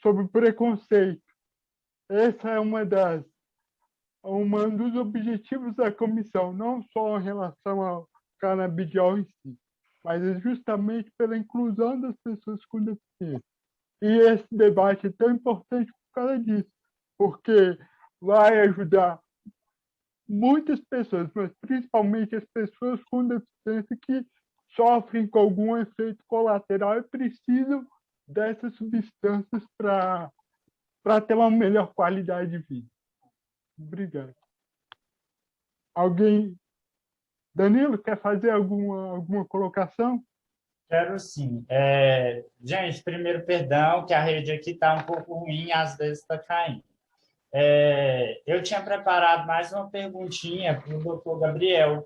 sobre preconceito. Esse é um dos objetivos da comissão, não só em relação ao canabidiol em si, mas justamente pela inclusão das pessoas com deficiência. E esse debate é tão importante por causa disso, porque vai ajudar muitas pessoas, mas principalmente as pessoas com deficiência que sofrem com algum efeito colateral e precisam dessas substâncias para ter uma melhor qualidade de vida. Obrigado. Danilo, quer fazer alguma colocação? Quero sim. Gente, primeiro, perdão, que a rede aqui está um pouco ruim, às vezes está caindo. Eu tinha preparado mais uma perguntinha para o doutor Gabriel,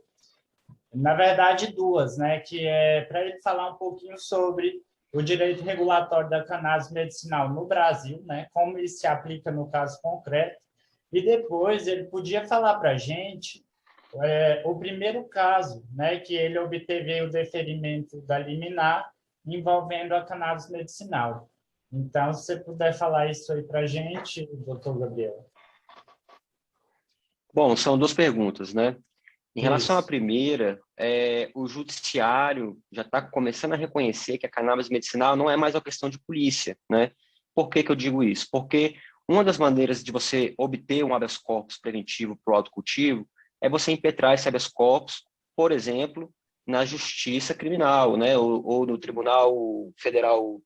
na verdade duas, né, que é para ele falar um pouquinho sobre o direito regulatório da cannabis medicinal no Brasil, né, como isso se aplica no caso concreto, e depois ele podia falar para a gente o primeiro caso, né, que ele obteve o deferimento da liminar envolvendo a cannabis medicinal. Então, se você puder falar isso aí para a gente, doutor Gabriel. Bom, são duas perguntas, né? Em relação à primeira, o judiciário já está começando a reconhecer que a cannabis medicinal não é mais uma questão de polícia, né? Por que que eu digo isso? Porque uma das maneiras de você obter um habeas corpus preventivo para o autocultivo é você impetrar esse habeas corpus, por exemplo, na justiça criminal, né, ou no Tribunal Federal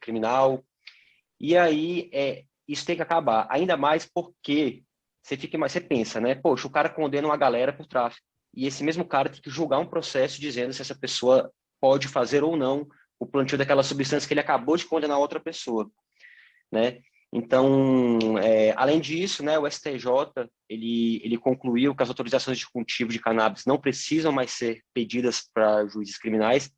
Criminal. E aí, isso tem que acabar, ainda mais porque você pensa, né, poxa, o cara condena uma galera por tráfico, e esse mesmo cara tem que julgar um processo dizendo se essa pessoa pode fazer ou não o plantio daquela substância que ele acabou de condenar outra pessoa, né? Então, além disso, né, o STJ ele concluiu que as autorizações de cultivo de cannabis não precisam mais ser pedidas para juízes criminais,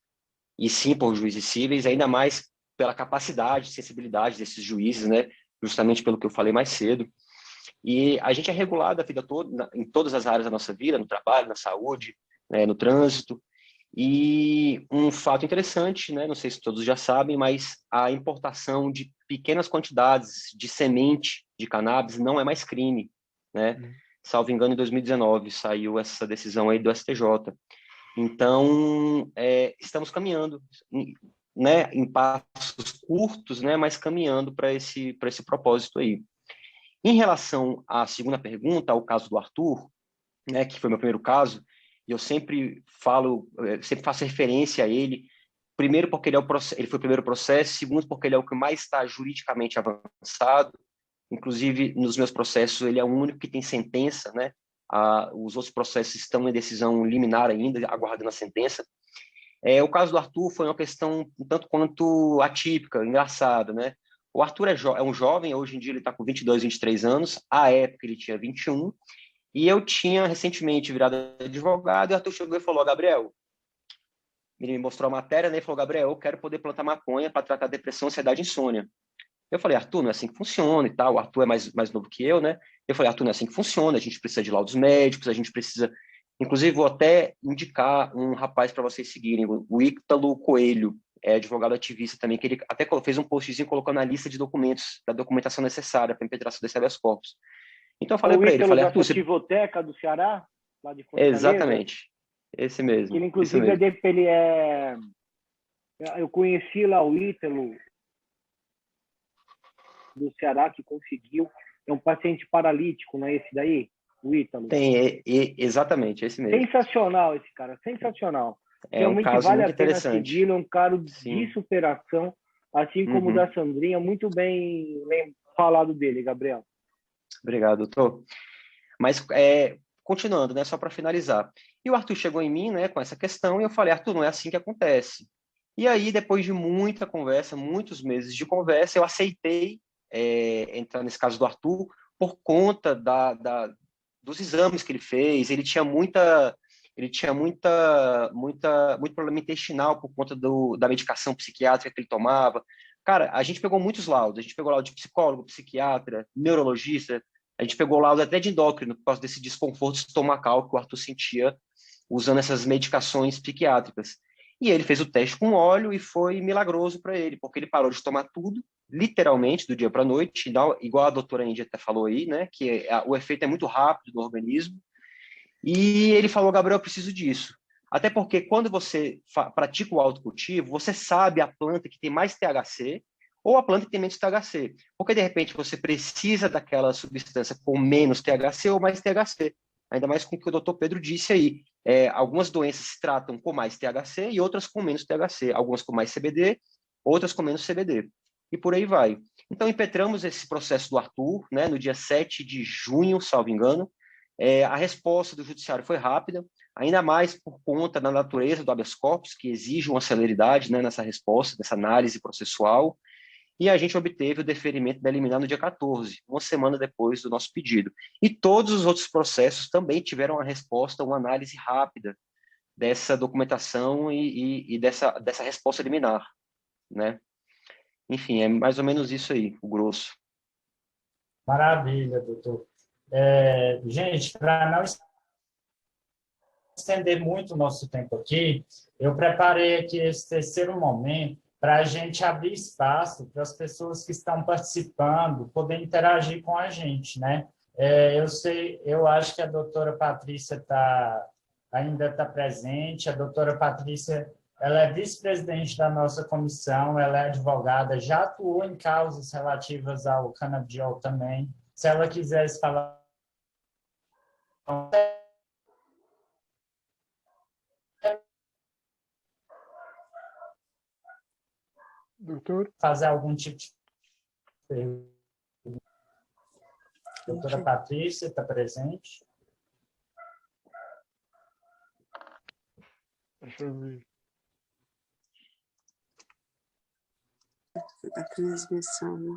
e sim por juízes cíveis, ainda mais pela capacidade, sensibilidade desses juízes, né, justamente pelo que eu falei mais cedo. E a gente é regulado a vida toda, em todas as áreas da nossa vida, no trabalho, na saúde, né, no trânsito. E um fato interessante, né, não sei se todos já sabem, mas a importação de pequenas quantidades de semente de cannabis não é mais crime, né? Salvo engano, em 2019 saiu essa decisão aí do STJ. Então, estamos caminhando, né, em passos curtos, né, mas caminhando para esse propósito aí. Em relação à segunda pergunta, ao caso do Arthur, né, que foi meu primeiro caso, e eu sempre faço referência a ele, primeiro porque ele foi o primeiro processo, segundo porque ele é o que mais está juridicamente avançado, inclusive nos meus processos ele é o único que tem sentença, né? Os outros processos estão em decisão liminar ainda, aguardando a sentença. O caso do Arthur foi uma questão um tanto quanto atípica, engraçada, né? O Arthur é um jovem, hoje em dia ele está com 22, 23 anos, à época ele tinha 21, e eu tinha recentemente virado advogado, e o Arthur chegou e falou, Gabriel, ele me mostrou a matéria, né, e falou, Gabriel, eu quero poder plantar maconha para tratar depressão, ansiedade e insônia. Eu falei, Arthur, não é assim que funciona e tal, o Arthur é mais novo que eu, né? Eu falei, Arthur, não é assim que funciona, a gente precisa de laudos médicos, a gente precisa... Inclusive, vou até indicar um rapaz para vocês seguirem, o Ítalo Coelho, é advogado ativista também, que ele até fez um postzinho colocando a lista de documentos, da documentação necessária para a impetração desse habeas corpus. Então eu falei para ele, falei, Arthur, Sativoteca do Ceará, lá de Fortaleza. Exatamente, esse mesmo. Ele, inclusive, eu conheci lá o Ítalo do Ceará, que conseguiu, é um paciente paralítico, não é esse daí? O Ítalo. Exatamente, esse mesmo. Sensacional esse cara, sensacional. Realmente um caso vale muito a pena interessante. segui-lo, é um cara de superação, assim como o da Uhum. Sandrinha, muito bem falado dele, Gabriel. Obrigado, doutor. Mas, continuando, né, só para finalizar. E o Arthur chegou em mim, né, com essa questão, e eu falei, Arthur, não é assim que acontece. E aí, depois de muita conversa, muitos meses de conversa, eu aceitei entrar nesse caso do Arthur por conta dos exames que ele fez. Ele tinha muito problema intestinal por conta da medicação psiquiátrica que ele tomava. Cara, a gente pegou muitos laudos. A gente pegou laudo de psicólogo, psiquiatra, neurologista. A gente pegou laudo até de endócrino por causa desse desconforto estomacal que o Arthur sentia usando essas medicações psiquiátricas. E ele fez o teste com óleo e foi milagroso para ele, porque ele parou de tomar tudo, literalmente, do dia para a noite, igual a doutora Índia até falou aí, né, que o efeito é muito rápido no organismo. E ele falou, Gabriel, eu preciso disso. Até porque quando você pratica o autocultivo, você sabe a planta que tem mais THC ou a planta que tem menos THC. Porque, de repente, você precisa daquela substância com menos THC ou mais THC. Ainda mais com o que o doutor Pedro disse aí. Algumas doenças se tratam com mais THC e outras com menos THC. Algumas com mais CBD, outras com menos CBD. E por aí vai. Então, impetramos esse processo do Arthur, né, no dia 7 de junho, salvo engano. A resposta do judiciário foi rápida, ainda mais por conta da natureza do habeas corpus, que exige uma celeridade, né, nessa resposta, nessa análise processual. E a gente obteve o deferimento da liminar no dia 14, uma semana depois do nosso pedido. E todos os outros processos também tiveram a resposta, uma análise rápida dessa documentação e dessa resposta liminar, né? Enfim, é mais ou menos isso aí, o grosso. Maravilha, doutor. Gente, para não estender muito o nosso tempo aqui, eu preparei aqui esse terceiro momento para a gente abrir espaço para as pessoas que estão participando poderem interagir com a gente, né? Eu acho que a doutora Patrícia ainda está presente. A doutora Patrícia, ela é vice-presidente da nossa comissão, ela é advogada, já atuou em causas relativas ao canabidiol também. Se ela quisesse falar Doutor? Fazer algum tipo de pergunta? Doutora Patrícia está presente? Deixa eu ver. A transmissão, né?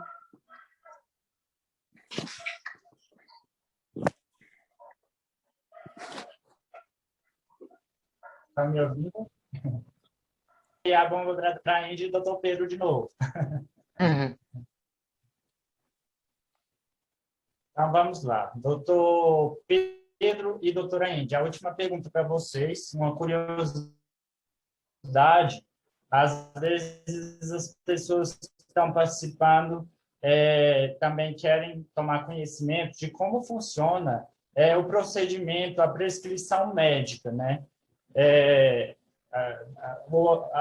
Está me ouvindo? E a bomba para a Índia e doutor Pedro de novo. Então, vamos lá. Doutor Pedro e doutora Índia, a última pergunta para vocês, uma curiosidade. Às vezes, as pessoas que estão participando também querem tomar conhecimento de como funciona o procedimento, a prescrição médica, né?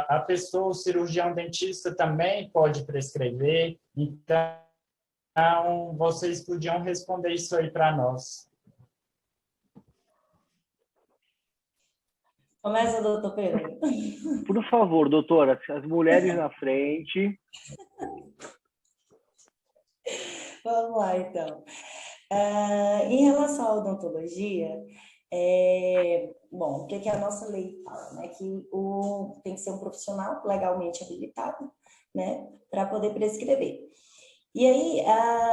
A pessoa, o cirurgião dentista também pode prescrever, então vocês podiam responder isso aí para nós. Começa, doutor Pedro. Por favor, doutora, as mulheres na frente. Vamos lá, então. Em relação à odontologia, bom, o que a nossa lei fala, né? Que tem que ser um profissional legalmente habilitado, né? Para poder prescrever. E aí,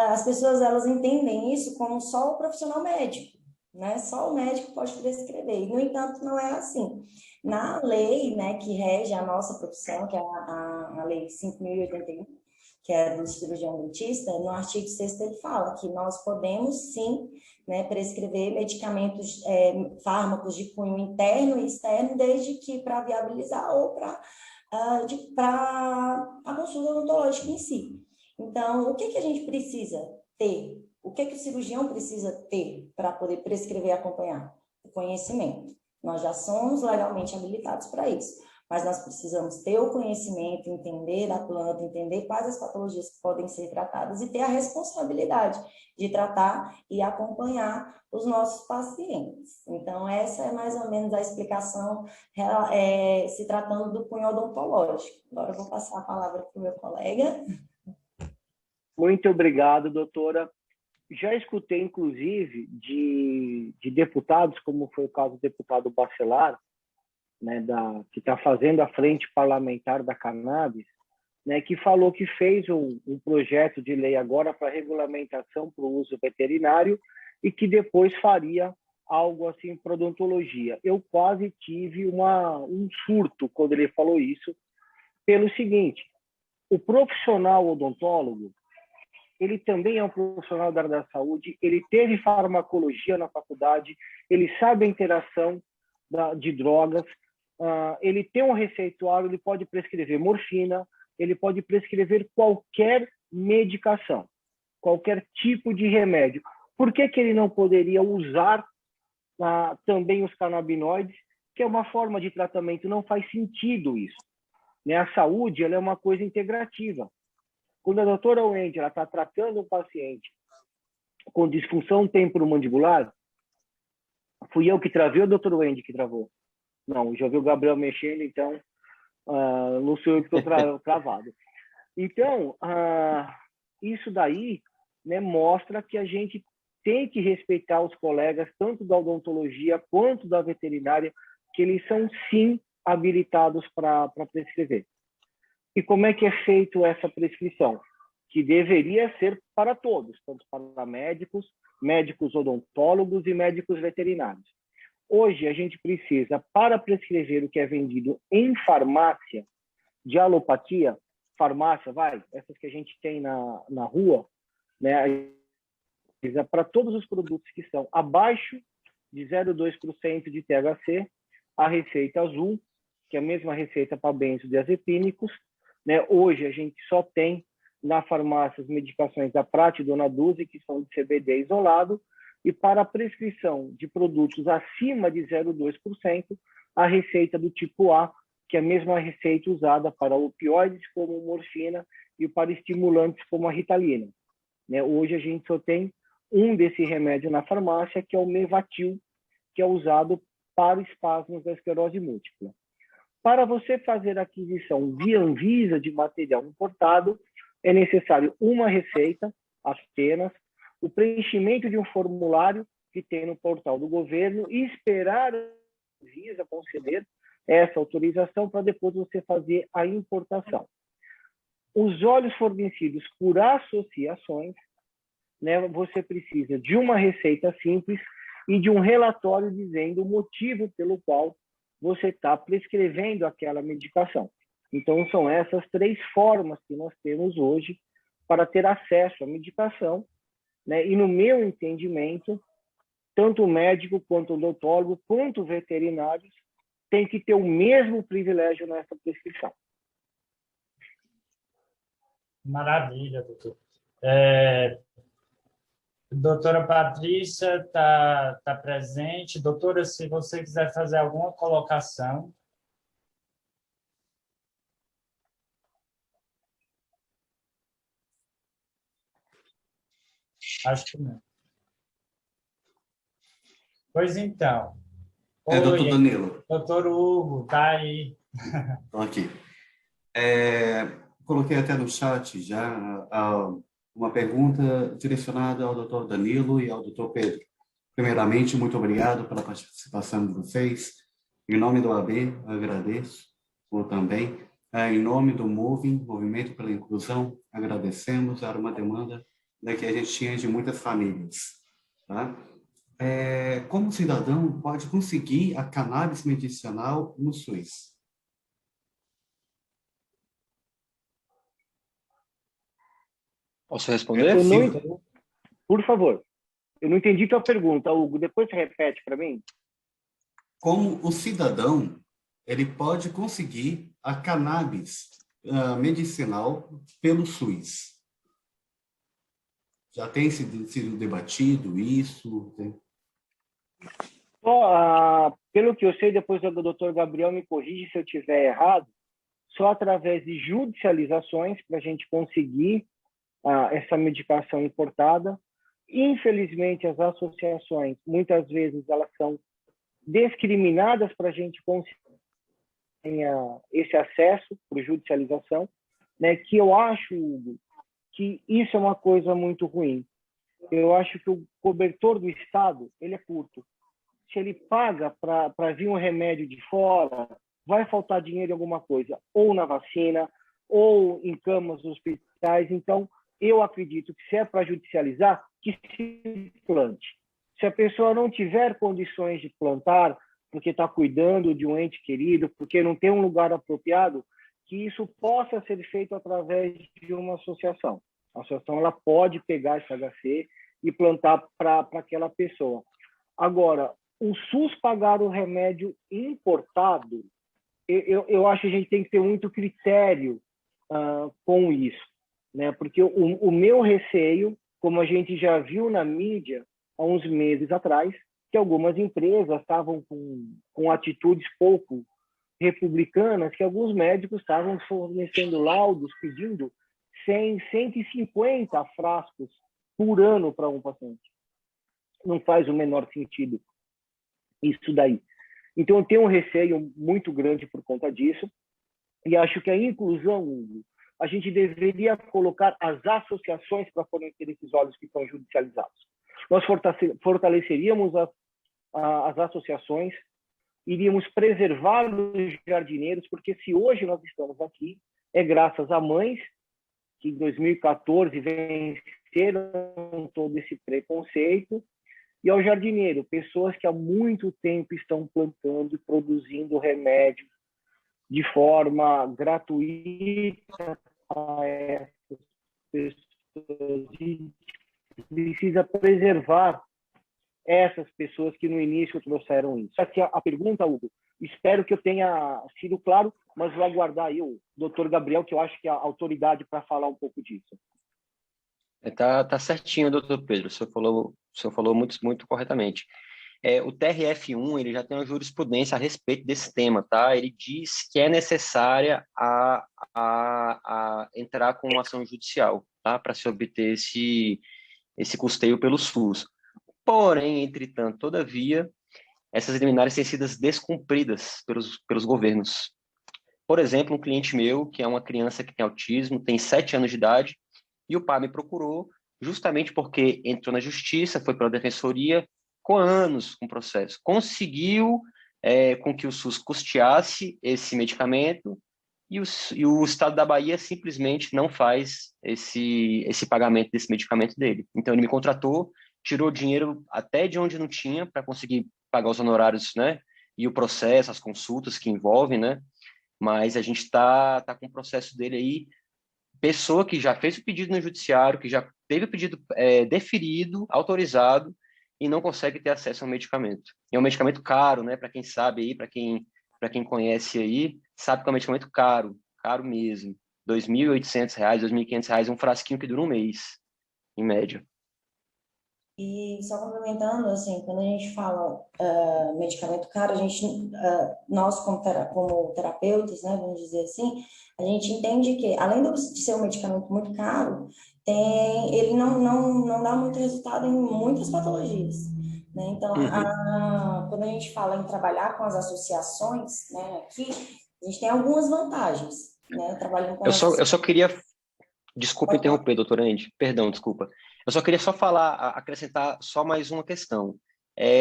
as pessoas, elas entendem isso como só o profissional médico, né? Só o médico pode prescrever. E, no entanto, não é assim. Na lei, né, que rege a nossa profissão, que é a Lei 5.081, que é do cirurgião dentista, no artigo 6º ele fala que nós podemos, sim, né, prescrever medicamentos, fármacos de cunho interno e externo, desde que para viabilizar ou para a consulta odontológica em si. Então, o que a gente precisa ter? O que o cirurgião precisa ter para poder prescrever e acompanhar? O conhecimento. Nós já somos legalmente habilitados para isso, mas nós precisamos ter o conhecimento, entender a planta, entender quais as patologias que podem ser tratadas e ter a responsabilidade de tratar e acompanhar os nossos pacientes. Então, essa é mais ou menos a explicação se tratando do cunho odontológico. Agora eu vou passar a palavra para o meu colega. Muito obrigado, doutora. Já escutei, inclusive, de deputados, como foi o caso do deputado Bacelar, né, que está fazendo a frente parlamentar da cannabis, né, que falou que fez um projeto de lei agora para regulamentação para o uso veterinário e que depois faria algo assim para odontologia. Eu quase tive um surto quando ele falou isso, pelo seguinte: o profissional odontólogo, ele também é um profissional da área da saúde, ele teve farmacologia na faculdade, ele sabe a interação de drogas, ele tem um receituário, ele pode prescrever morfina, ele pode prescrever qualquer medicação, qualquer tipo de remédio. Por que ele não poderia usar também os canabinoides, que é uma forma de tratamento? Não faz sentido isso, né? A saúde, ela é uma coisa integrativa. Quando a doutora Wendy está tratando um paciente com disfunção temporomandibular, fui eu que travei ou a doutora Wendy que travou? Não, já vi o Gabriel mexendo, então não sou eu que estou travado. Então, isso daí, né, mostra que a gente tem que respeitar os colegas, tanto da odontologia quanto da veterinária, que eles são, sim, habilitados para prescrever. E como é que é feito essa prescrição? Que deveria ser para todos, tanto para médicos, médicos odontólogos e médicos veterinários. Hoje, a gente precisa, para prescrever o que é vendido em farmácia, de alopatia, farmácia, essas que a gente tem na rua, né, para todos os produtos que são abaixo de 0,2% de THC, a receita azul, que é a mesma receita para benzodiazepínicos, né? Hoje a gente só tem na farmácia as medicações da Prat e Dona Duzi, que são de CBD isolado, e para a prescrição de produtos acima de 0,2%, a receita do tipo A, que é a mesma receita usada para opioides como morfina e para estimulantes como a Ritalina, né? Hoje a gente só tem um desse remédio na farmácia, que é o Mevatil, que é usado para espasmos da esclerose múltipla. Para você fazer a aquisição via Anvisa de material importado, é necessário uma receita apenas, o preenchimento de um formulário que tem no portal do governo e esperar a Anvisa conceder essa autorização para depois você fazer a importação. Os óleos fornecidos por associações, né, você precisa de uma receita simples e de um relatório dizendo o motivo pelo qual você está prescrevendo aquela medicação. Então, são essas 3 formas que nós temos hoje para ter acesso à medicação, né? E, no meu entendimento, tanto o médico, quanto o odontólogo, quanto veterinários têm que ter o mesmo privilégio nessa prescrição. Maravilha, doutor. Doutora Patrícia está presente. Doutora, se você quiser fazer alguma colocação. Acho que não. Pois então. Doutor Danilo. Doutor Hugo, está aí. Estou aqui. Coloquei até no chat já uma pergunta direcionada ao doutor Danilo e ao doutor Pedro. Primeiramente, muito obrigado pela participação de vocês. Em nome do AB, agradeço também. Em nome do Movimento pela Inclusão, agradecemos. Era uma demanda que a gente tinha de muitas famílias. Tá? Como o cidadão pode conseguir a cannabis medicinal no SUS? Posso responder? Por favor. Eu não entendi tua pergunta, Hugo. Depois você repete para mim. Como o cidadão ele pode conseguir a cannabis medicinal pelo SUS? Já tem sido debatido isso? Pelo que eu sei, depois o doutor Gabriel me corrige se eu estiver errado, só através de judicializações para a gente conseguir essa medicação importada. Infelizmente, as associações, muitas vezes, elas são discriminadas para a gente conseguir esse acesso por judicialização, né? Que eu acho, Hugo, que isso é uma coisa muito ruim. Eu acho que o cobertor do Estado ele é curto. Se ele paga para vir um remédio de fora, vai faltar dinheiro em alguma coisa, ou na vacina, ou em camas nos hospitais. Então, eu acredito que se é para judicializar, que se plante. Se a pessoa não tiver condições de plantar, porque está cuidando de um ente querido, porque não tem um lugar apropriado, que isso possa ser feito através de uma associação. A associação ela pode pegar esse HC e plantar para aquela pessoa. Agora, o SUS pagar o remédio importado, eu acho que a gente tem que ter muito critério com isso, né? Porque o meu receio, como a gente já viu na mídia há uns meses atrás, que algumas empresas estavam com atitudes pouco republicanas, que alguns médicos estavam fornecendo laudos pedindo 150 frascos por ano para um paciente. Não faz o menor sentido isso daí. Então, eu tenho um receio muito grande por conta disso e acho que a inclusão, a gente deveria colocar as associações para fornecer esses óleos que estão judicializados. Nós fortaleceríamos as associações, iríamos preservar os jardineiros, porque se hoje nós estamos aqui, é graças a mães que em 2014 venceram todo esse preconceito, e ao jardineiro, pessoas que há muito tempo estão plantando e produzindo remédios de forma gratuita a essas pessoas. E precisa preservar essas pessoas que no início trouxeram isso. Aqui a pergunta, Hugo, espero que eu tenha sido claro, mas vou aguardar aí o doutor Gabriel, que eu acho que é a autoridade para falar um pouco disso. Tá certinho, doutor Pedro, o senhor falou muito corretamente. O TRF1 ele já tem uma jurisprudência a respeito desse tema, tá? Ele diz que é necessária a entrar com uma ação judicial, tá? Para se obter esse custeio pelo SUS. Porém, entretanto, todavia, essas liminares têm sido descumpridas pelos governos, Por exemplo, um cliente meu, que é uma criança que tem autismo, tem 7 anos de idade, e o pai me procurou justamente porque entrou na justiça, foi pela defensoria, com anos com o processo. Conseguiu com que o SUS custeasse esse medicamento e o Estado da Bahia simplesmente não faz esse pagamento desse medicamento dele. Então, ele me contratou, tirou dinheiro até de onde não tinha para conseguir pagar os honorários, né? E o processo, as consultas que envolvem, né? Mas a gente tá com o processo dele aí, pessoa que já fez o pedido no judiciário, que já teve o pedido deferido, autorizado, e não consegue ter acesso ao medicamento. É um medicamento caro, né? Para quem sabe aí, para quem conhece aí, sabe que é um medicamento caro, caro mesmo. R$ 2.800, R$ 2.500, um frasquinho que dura um mês, em média. E só complementando, assim, quando a gente fala medicamento caro, a gente, nós como terapeutas, né, vamos dizer assim, a gente entende que, além de ser um medicamento muito caro, ele não dá muito resultado em muitas patologias, né? Então, quando a gente fala em trabalhar com as associações, né, aqui, a gente tem algumas vantagens, né, trabalhando com Eu só queria... Desculpa Pode falar. interromper, doutora Andy. Perdão, desculpa. Eu só queria acrescentar só mais uma questão.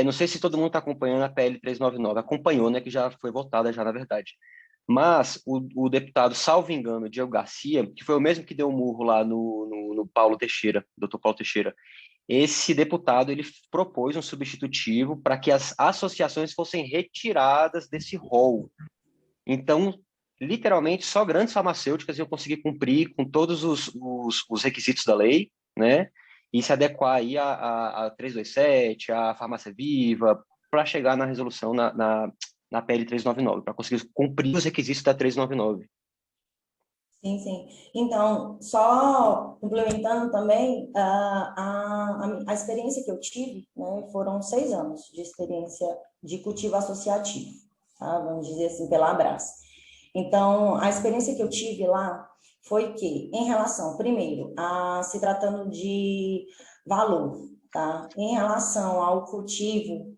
Não sei se todo mundo está acompanhando a PL 399. Acompanhou, né? Que já foi votada, já, na verdade. Mas o deputado, salvo engano, Diego Garcia, que foi o mesmo que deu um murro lá no Paulo Teixeira, doutor Paulo Teixeira, esse deputado, ele propôs um substitutivo para que as associações fossem retiradas desse rol. Então, literalmente, só grandes farmacêuticas iam conseguir cumprir com todos os requisitos da lei, né? E se adequar aí a 327, a Farmácia Viva, para chegar na resolução na PL 399, para conseguir cumprir os requisitos da 399. Sim, sim. Então, só complementando também, a experiência que eu tive, né, foram 6 anos de experiência de cultivo associativo, tá? Vamos dizer assim, pela Abrás. Então, a experiência que eu tive lá foi que, em relação, primeiro, se tratando de valor, tá? Em relação ao cultivo,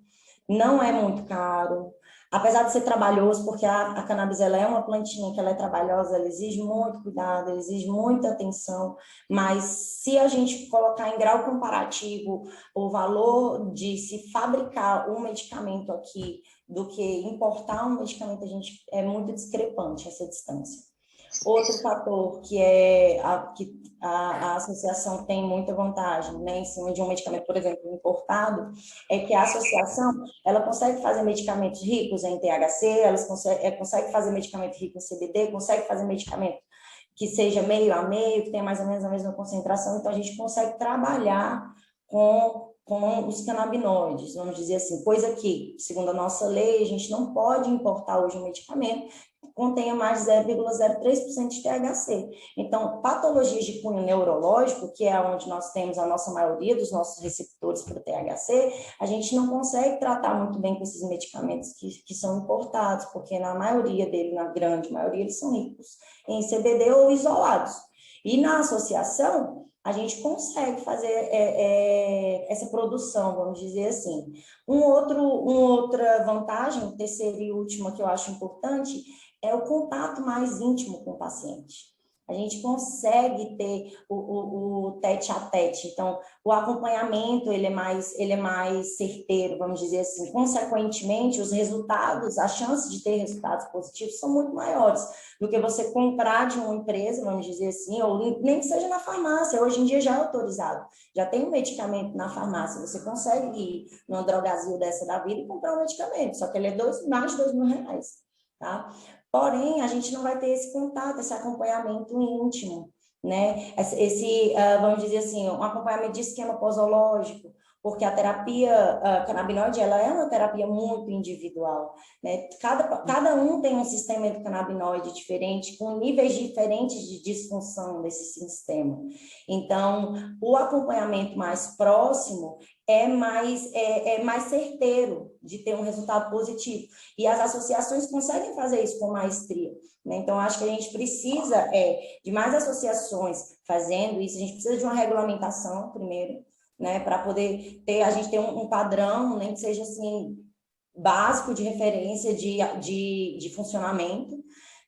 não é muito caro, apesar de ser trabalhoso, porque a cannabis ela é uma plantinha que ela é trabalhosa, ela exige muito cuidado, ela exige muita atenção, mas se a gente colocar em grau comparativo o valor de se fabricar um medicamento aqui do que importar um medicamento, é muito discrepante essa distância. Outro fator que a associação tem muita vantagem, né, em cima de um medicamento, por exemplo, importado, é que a associação ela consegue fazer medicamentos ricos em THC, ela consegue fazer medicamento rico em CBD, consegue fazer medicamento que seja meio a meio, que tenha mais ou menos a mesma concentração, então a gente consegue trabalhar com os canabinoides, vamos dizer assim, coisa que, segundo a nossa lei, a gente não pode importar hoje um medicamento contenha mais de 0,03% de THC. Então, patologias de cunho neurológico, que é onde nós temos a nossa maioria dos nossos receptores para o THC, a gente não consegue tratar muito bem com esses medicamentos que são importados, porque na maioria deles, na grande maioria, eles são ricos em CBD ou isolados. E na associação, a gente consegue fazer essa produção, vamos dizer assim. Outra vantagem, terceira e última que eu acho importante, é o contato mais íntimo com o paciente. A gente consegue ter o tete a tete, então o acompanhamento ele é mais certeiro, vamos dizer assim. Consequentemente, os resultados, as chances de ter resultados positivos são muito maiores do que você comprar de uma empresa, vamos dizer assim, ou nem que seja na farmácia. Hoje em dia já é autorizado, já tem um medicamento na farmácia, você consegue ir numa drogazil dessa da vida e comprar um medicamento, só que ele é mais de R$2.000, tá? Porém, a gente não vai ter esse contato, esse acompanhamento íntimo, né? Vamos dizer assim, um acompanhamento de esquema posológico, porque a terapia canabinoide, ela é uma terapia muito individual, né? Cada um tem um sistema endocannabinoide diferente, com níveis diferentes de disfunção desse sistema. Então, o acompanhamento mais próximo é mais certeiro de ter um resultado positivo. E as associações conseguem fazer isso com maestria, né? Então, acho que a gente precisa de mais associações fazendo isso. A gente precisa de uma regulamentação, primeiro, né? Para poder a gente ter um padrão, nem que seja assim, básico de referência de funcionamento,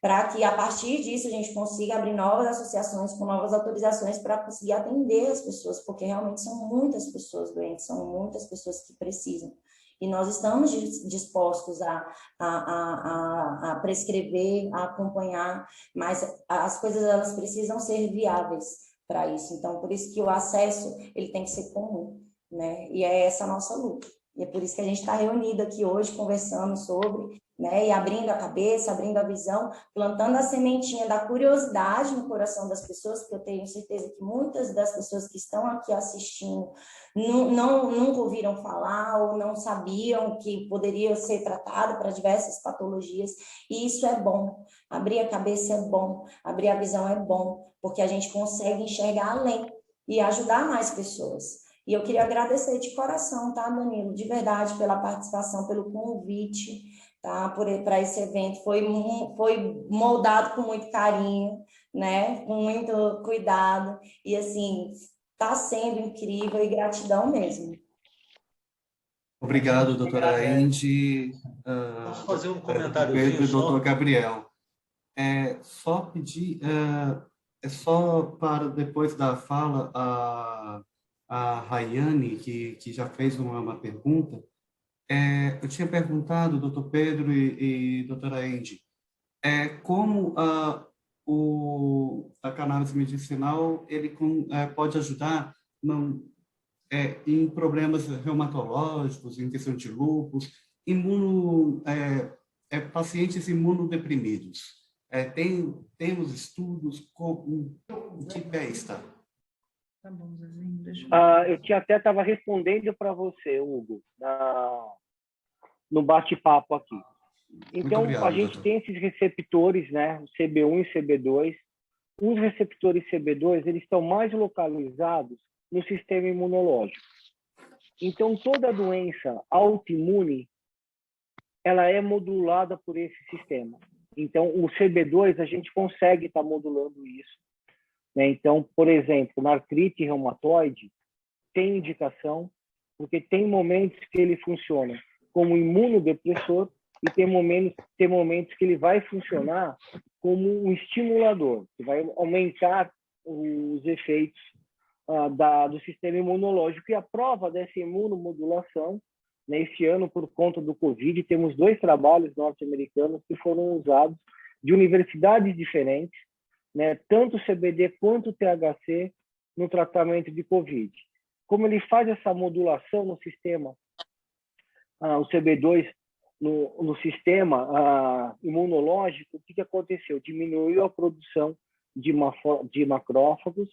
para que, a partir disso, a gente consiga abrir novas associações com novas autorizações para conseguir atender as pessoas, porque realmente são muitas pessoas doentes, são muitas pessoas que precisam. E nós estamos dispostos a prescrever, a acompanhar, mas as coisas elas precisam ser viáveis para isso. Então, por isso que o acesso ele tem que ser comum, né? E é essa a nossa luta. E é por isso que a gente está reunido aqui hoje, conversando sobre, né? E abrindo a cabeça, abrindo a visão, plantando a sementinha da curiosidade no coração das pessoas, porque eu tenho certeza que muitas das pessoas que estão aqui assistindo nunca ouviram falar ou não sabiam que poderia ser tratado para diversas patologias, e isso é bom. Abrir a cabeça é bom, abrir a visão é bom, porque a gente consegue enxergar além e ajudar mais pessoas. E eu queria agradecer de coração, tá, Danilo? De verdade, pela participação, pelo convite, tá? Para esse evento. Foi moldado com muito carinho, né? Com muito cuidado. E, assim, está sendo incrível e gratidão mesmo. Obrigado, doutora Andy. Posso fazer um comentáriozinho Pedro e só? doutor Gabriel. Só pedir, só para depois da fala, a Rayane, que já fez uma pergunta, eu tinha perguntado, doutor Pedro e doutora Andy, como a cannabis medicinal ele pode ajudar em problemas reumatológicos, em questão de lúpus, pacientes imunodeprimidos. Temos estudos que pé está. Tá bom, Zezinho, deixa eu até estava respondendo para você, Hugo, no bate-papo aqui. Então, obrigado, a gente doutor. tem esses receptores, né, CB1 e CB2. Os receptores CB2, eles estão mais localizados no sistema imunológico. Então, toda doença autoimune, ela é modulada por esse sistema. Então, o CB2, a gente consegue estar modulando isso, né? Então, por exemplo, na artrite reumatoide, tem indicação, porque tem momentos que ele funciona como imunodepressor e tem momentos que ele vai funcionar como um estimulador, que vai aumentar os efeitos do sistema imunológico. E a prova dessa imunomodulação, nesse ano, por conta do Covid, temos 2 trabalhos norte-americanos que foram usados de universidades diferentes, né, tanto o CBD quanto o THC, no tratamento de Covid. Como ele faz essa modulação no sistema, o CB2 no sistema imunológico, o que aconteceu? Diminuiu a produção de macrófagos,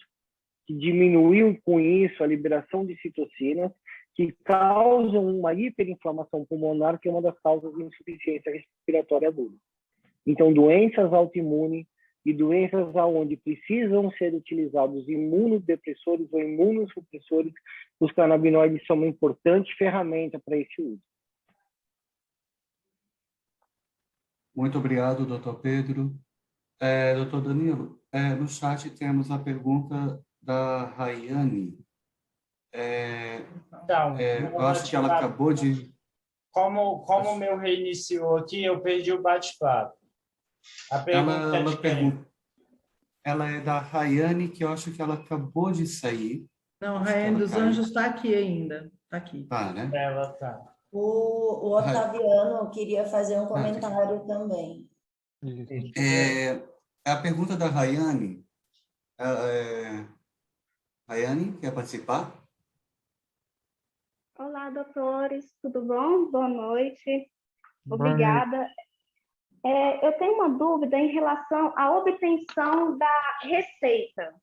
que diminuiu com isso a liberação de citocinas, que causam uma hiperinflamação pulmonar, que é uma das causas de insuficiência respiratória aguda. Então, doenças autoimunes e doenças onde precisam ser utilizados imunodepressores ou imunossupressores, os canabinoides são uma importante ferramenta para esse uso. Muito obrigado, doutor Pedro. Doutor Danilo, no chat temos a pergunta da Rayane. Então, eu acho que ela acabou de... Como o meu reiniciou aqui, eu perdi o bate-papo. A pergunta ela é da Rayane, que eu acho que ela acabou de sair. Não, Rayane dos Anjos está aqui ainda. Está aqui. Tá, né? Ela tá. O Otaviano queria fazer um comentário também. A pergunta da Rayane. Rayane, quer participar? Olá, doutores, tudo bom? Boa noite. Obrigada. Eu tenho uma dúvida em relação à obtenção da receita.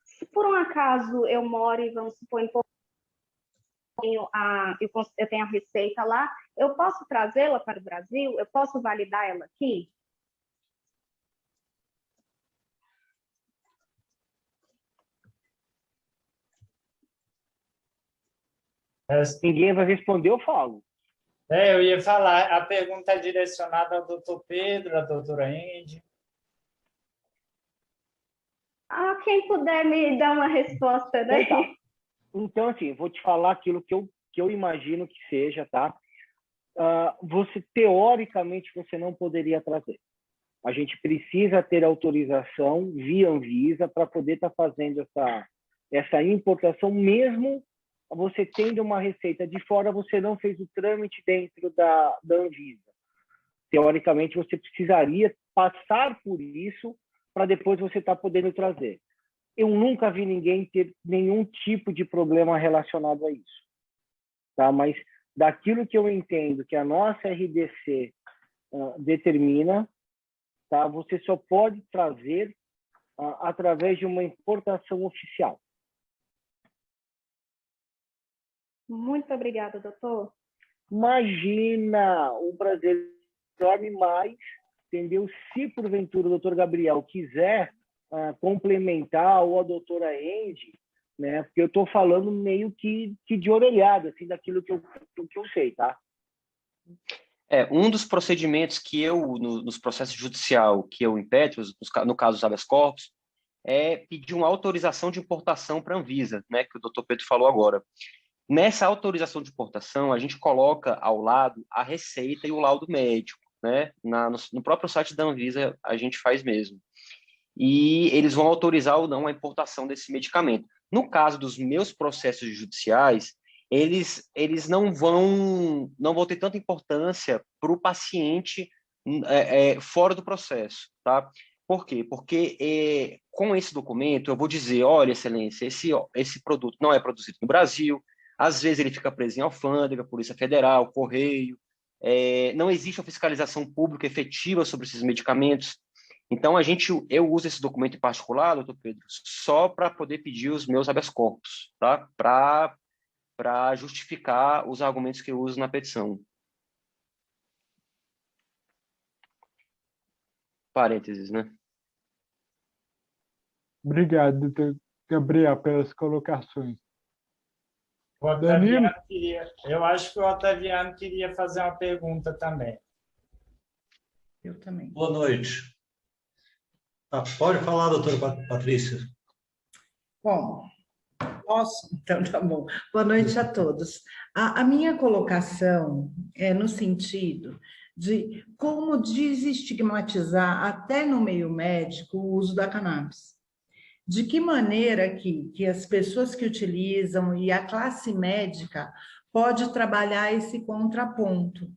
Se por um acaso eu moro e, vamos supor, eu tenho a receita lá, eu posso trazê-la para o Brasil? Eu posso validar ela aqui? Ninguém vai responder, eu falo. Eu ia falar, a pergunta é direcionada ao doutor Pedro, à doutora Andy. Quem puder me dar uma resposta, né? Então, assim, vou te falar aquilo que eu imagino que teoricamente, você não poderia trazer. A gente precisa ter autorização via Anvisa para poder estar fazendo essa importação, mesmo você tendo uma receita de fora, você não fez o trâmite dentro da Anvisa. Teoricamente, você precisaria passar por isso para depois você estar podendo trazer. Eu nunca vi ninguém ter nenhum tipo de problema relacionado a isso. Tá? Mas daquilo que eu entendo que a nossa RDC determina, tá? Você só pode trazer através de uma importação oficial. Muito obrigada, doutor. Imagina, um prazer enorme, mais, entendeu? Se porventura o doutor Gabriel quiser complementar, ou a doutora Andy, né? Porque eu estou falando meio que de orelhada, assim, daquilo que eu sei, tá? Um dos procedimentos que nos processos judicial que eu impetro, no caso dos habeas corpus, é pedir uma autorização de importação para a Anvisa, né? Que o doutor Pedro falou agora. Nessa autorização de importação, a gente coloca ao lado a receita e o laudo médico, né? No próprio site da Anvisa, a gente faz mesmo. E eles vão autorizar ou não a importação desse medicamento. No caso dos meus processos judiciais, eles não vão ter tanta importância para o paciente fora do processo, tá? Por quê? Porque com esse documento eu vou dizer, olha, excelência, esse produto não é produzido no Brasil, às vezes ele fica preso em alfândega, Polícia Federal, Correio, não existe uma fiscalização pública efetiva sobre esses medicamentos. Então, eu uso esse documento em particular, doutor Pedro, só para poder pedir os meus habeas corpus, tá? Para justificar os argumentos que eu uso na petição. Parênteses, né? Obrigado, doutor Gabriel, pelas colocações. Eu acho que o Otaviano queria fazer uma pergunta também. Eu também. Boa noite. Pode falar, doutora Patrícia. Bom, posso? Então, tá bom. Boa noite a todos. A minha colocação é no sentido de como desestigmatizar, até no meio médico, o uso da cannabis. De que maneira que as pessoas que utilizam e a classe médica pode trabalhar esse contraponto?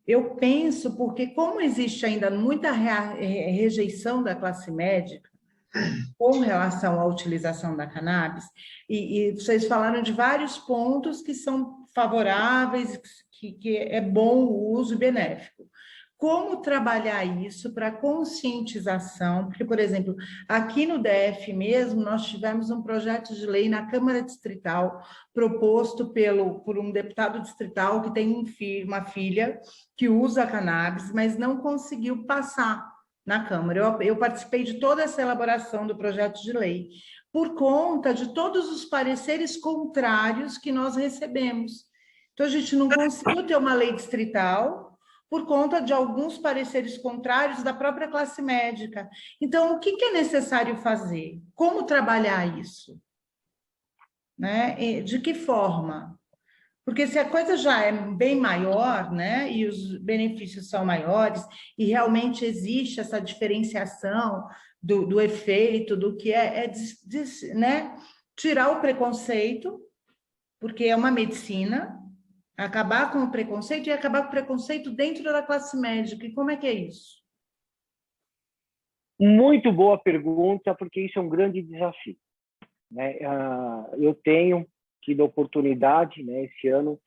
Eu penso, porque como existe ainda muita rejeição da classe médica com relação à utilização da cannabis, e vocês falaram de vários pontos que são favoráveis, que é bom o uso e benéfico. Como trabalhar isso para conscientização? Porque, por exemplo, aqui no DF mesmo, nós tivemos um projeto de lei na Câmara Distrital, proposto por um deputado distrital que tem uma filha que usa cannabis, mas não conseguiu passar na Câmara. Eu participei de toda essa elaboração do projeto de lei, por conta de todos os pareceres contrários que nós recebemos. Então, a gente não conseguiu ter uma lei distrital, por conta de alguns pareceres contrários da própria classe médica. Então, o que é necessário fazer? Como trabalhar isso? Né? De que forma? Porque se a coisa já é bem maior, né, e os benefícios são maiores, e realmente existe essa diferenciação do efeito, do que né, tirar o preconceito, porque é uma medicina, acabar com o preconceito e acabar com o preconceito dentro da classe médica. E como é que é isso? Muito boa pergunta, porque isso é um grande desafio. Né? Eu tenho tido a oportunidade, né, esse ano,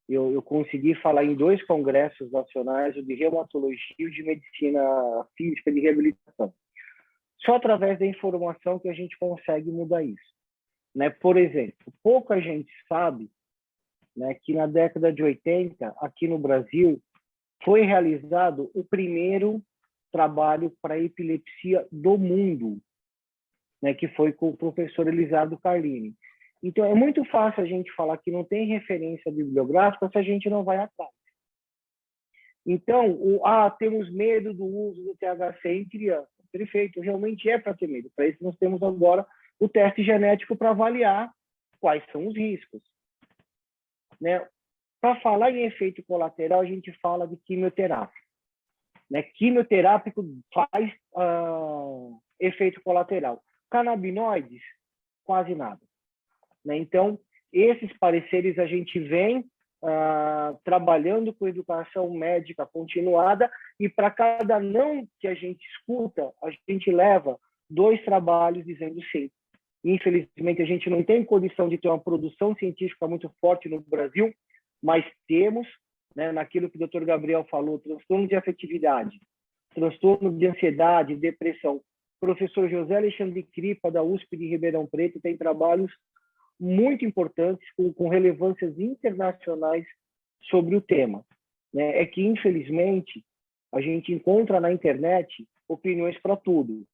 eu consegui falar em 2 congressos nacionais, o de reumatologia e o de medicina física de reabilitação. Só através da informação que a gente consegue mudar isso. Né? Por exemplo, pouca gente sabe, né, que na década de 80, aqui no Brasil, foi realizado o primeiro trabalho para epilepsia do mundo, né, que foi com o professor Elisardo Carlini. Então, é muito fácil a gente falar que não tem referência bibliográfica se a gente não vai atrás. Então, temos medo do uso do THC em criança. Perfeito, realmente é para ter medo. Para isso, nós temos agora o teste genético para avaliar quais são os riscos. Né? Para falar em efeito colateral, a gente fala de quimioterapia. né? Quimioterápico faz efeito colateral. Canabinoides, quase nada, né? Então, esses pareceres a gente vem trabalhando com educação médica continuada, e para cada não que a gente escuta, a gente leva 2 trabalhos dizendo sim. Infelizmente, a gente não tem condição de ter uma produção científica muito forte no Brasil, mas temos, né, naquilo que o Dr. Gabriel falou, transtorno de afetividade, transtorno de ansiedade, depressão. O professor José Alexandre Cripa, da USP de Ribeirão Preto, tem trabalhos muito importantes, com relevâncias internacionais sobre o tema, né? É que, infelizmente, a gente encontra na internet opiniões para tudo,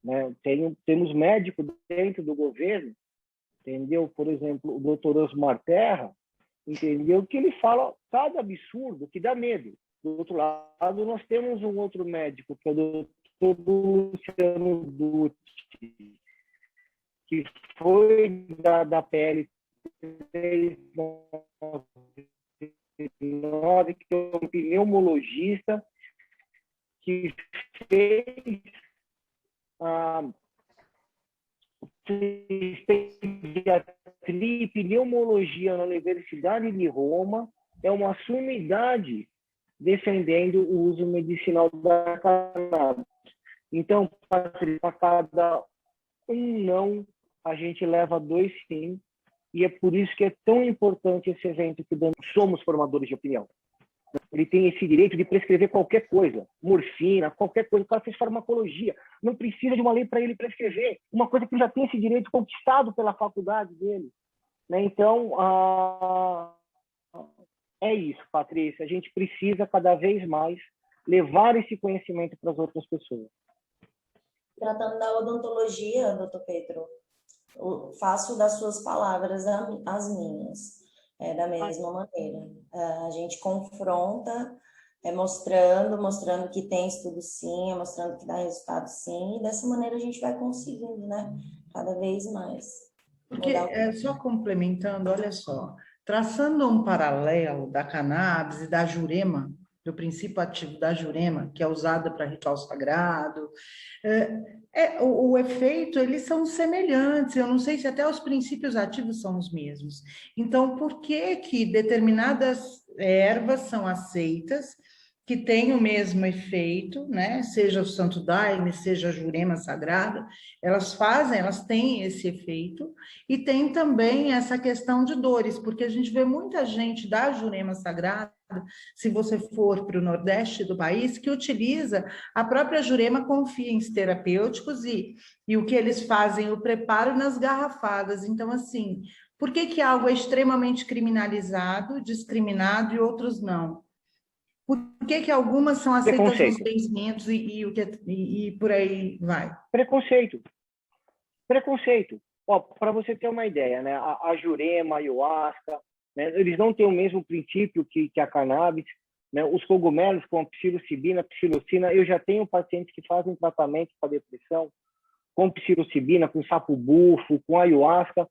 né? Temos médicos dentro do governo, entendeu? Por exemplo, o doutor Osmar Terra, entendeu? Que ele fala cada absurdo que dá medo. Do outro lado, nós temos um outro médico, que é o doutor Luciano Dutti, que foi da PL 399, que é um pneumologista, que fez pediatria e pneumologia na Universidade de Roma, é uma sumidade defendendo o uso medicinal da cannabis. Então, para cada um não, a gente leva 2 sim, e é por isso que é tão importante esse evento que somos formadores de opinião. Ele tem esse direito de prescrever qualquer coisa, morfina, qualquer coisa. O cara fez farmacologia, não precisa de uma lei para ele prescrever, uma coisa que já tem esse direito conquistado pela faculdade dele, né? Então, é isso, Patrícia, a gente precisa cada vez mais levar esse conhecimento para as outras pessoas. Tratando da odontologia, doutor Pedro, faço das suas palavras as minhas, da mesma maneira. A gente confronta, mostrando que tem estudo sim, mostrando que dá resultado sim, e dessa maneira a gente vai conseguindo, né? Cada vez mais. Porque, só complementando, olha só, traçando um paralelo da cannabis e da jurema, do princípio ativo da jurema, que é usada para ritual sagrado, o efeito, eles são semelhantes, eu não sei se até os princípios ativos são os mesmos. Então, por que determinadas ervas são aceitas, que têm o mesmo efeito, né? Seja o santo daime, seja a jurema sagrada, elas têm esse efeito, e tem também essa questão de dores, porque a gente vê muita gente da jurema sagrada, se você for para o nordeste do país, que utiliza a própria jurema com fins terapêuticos e o que eles fazem, o preparo nas garrafadas. Então, assim, por que algo é extremamente criminalizado, discriminado e outros não? Por que algumas são aceitas nos benzimentos e por aí vai? Preconceito. Para você ter uma ideia, né? A jurema, a ayahuasca, né? Eles não têm o mesmo princípio que a cannabis, né? Os cogumelos com psilocibina, psilocina, eu já tenho pacientes que fazem tratamento para depressão com psilocibina, com sapo-bufo, com ayahuasca.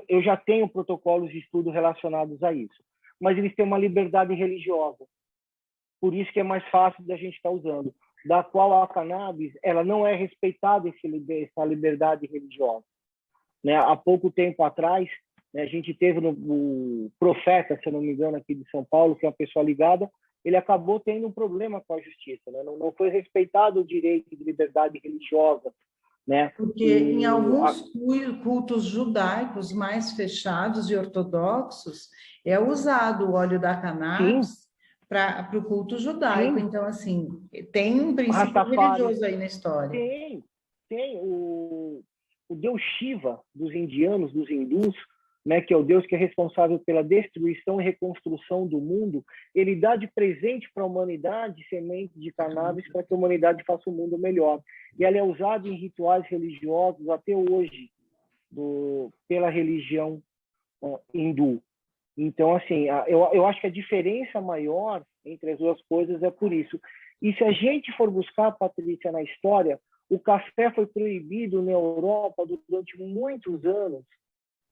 Eu já tenho protocolos de estudo relacionados a isso. Mas eles têm uma liberdade religiosa. Por isso que é mais fácil da gente estar usando, da qual a cannabis ela não é respeitada essa liberdade religiosa, né? Há pouco tempo atrás, né, a gente teve o Profeta, se eu não me engano, aqui de São Paulo, que é uma pessoa ligada, ele acabou tendo um problema com a justiça, né? Não foi respeitado o direito de liberdade religiosa, né? Porque em alguns cultos judaicos mais fechados e ortodoxos é usado o óleo da cannabis para o culto judaico. Sim. Então, assim, tem um princípio religioso aí na história. Tem o deus Shiva dos indianos, dos hindus, né, que é o deus que é responsável pela destruição e reconstrução do mundo. Ele dá de presente para a humanidade semente de cannabis para que a humanidade faça um mundo melhor. E ela é usada em rituais religiosos até hoje pela religião hindu. Então, assim, eu acho que a diferença maior entre as duas coisas é por isso. E se a gente for buscar, Patrícia, na história, o café foi proibido na Europa durante muitos anos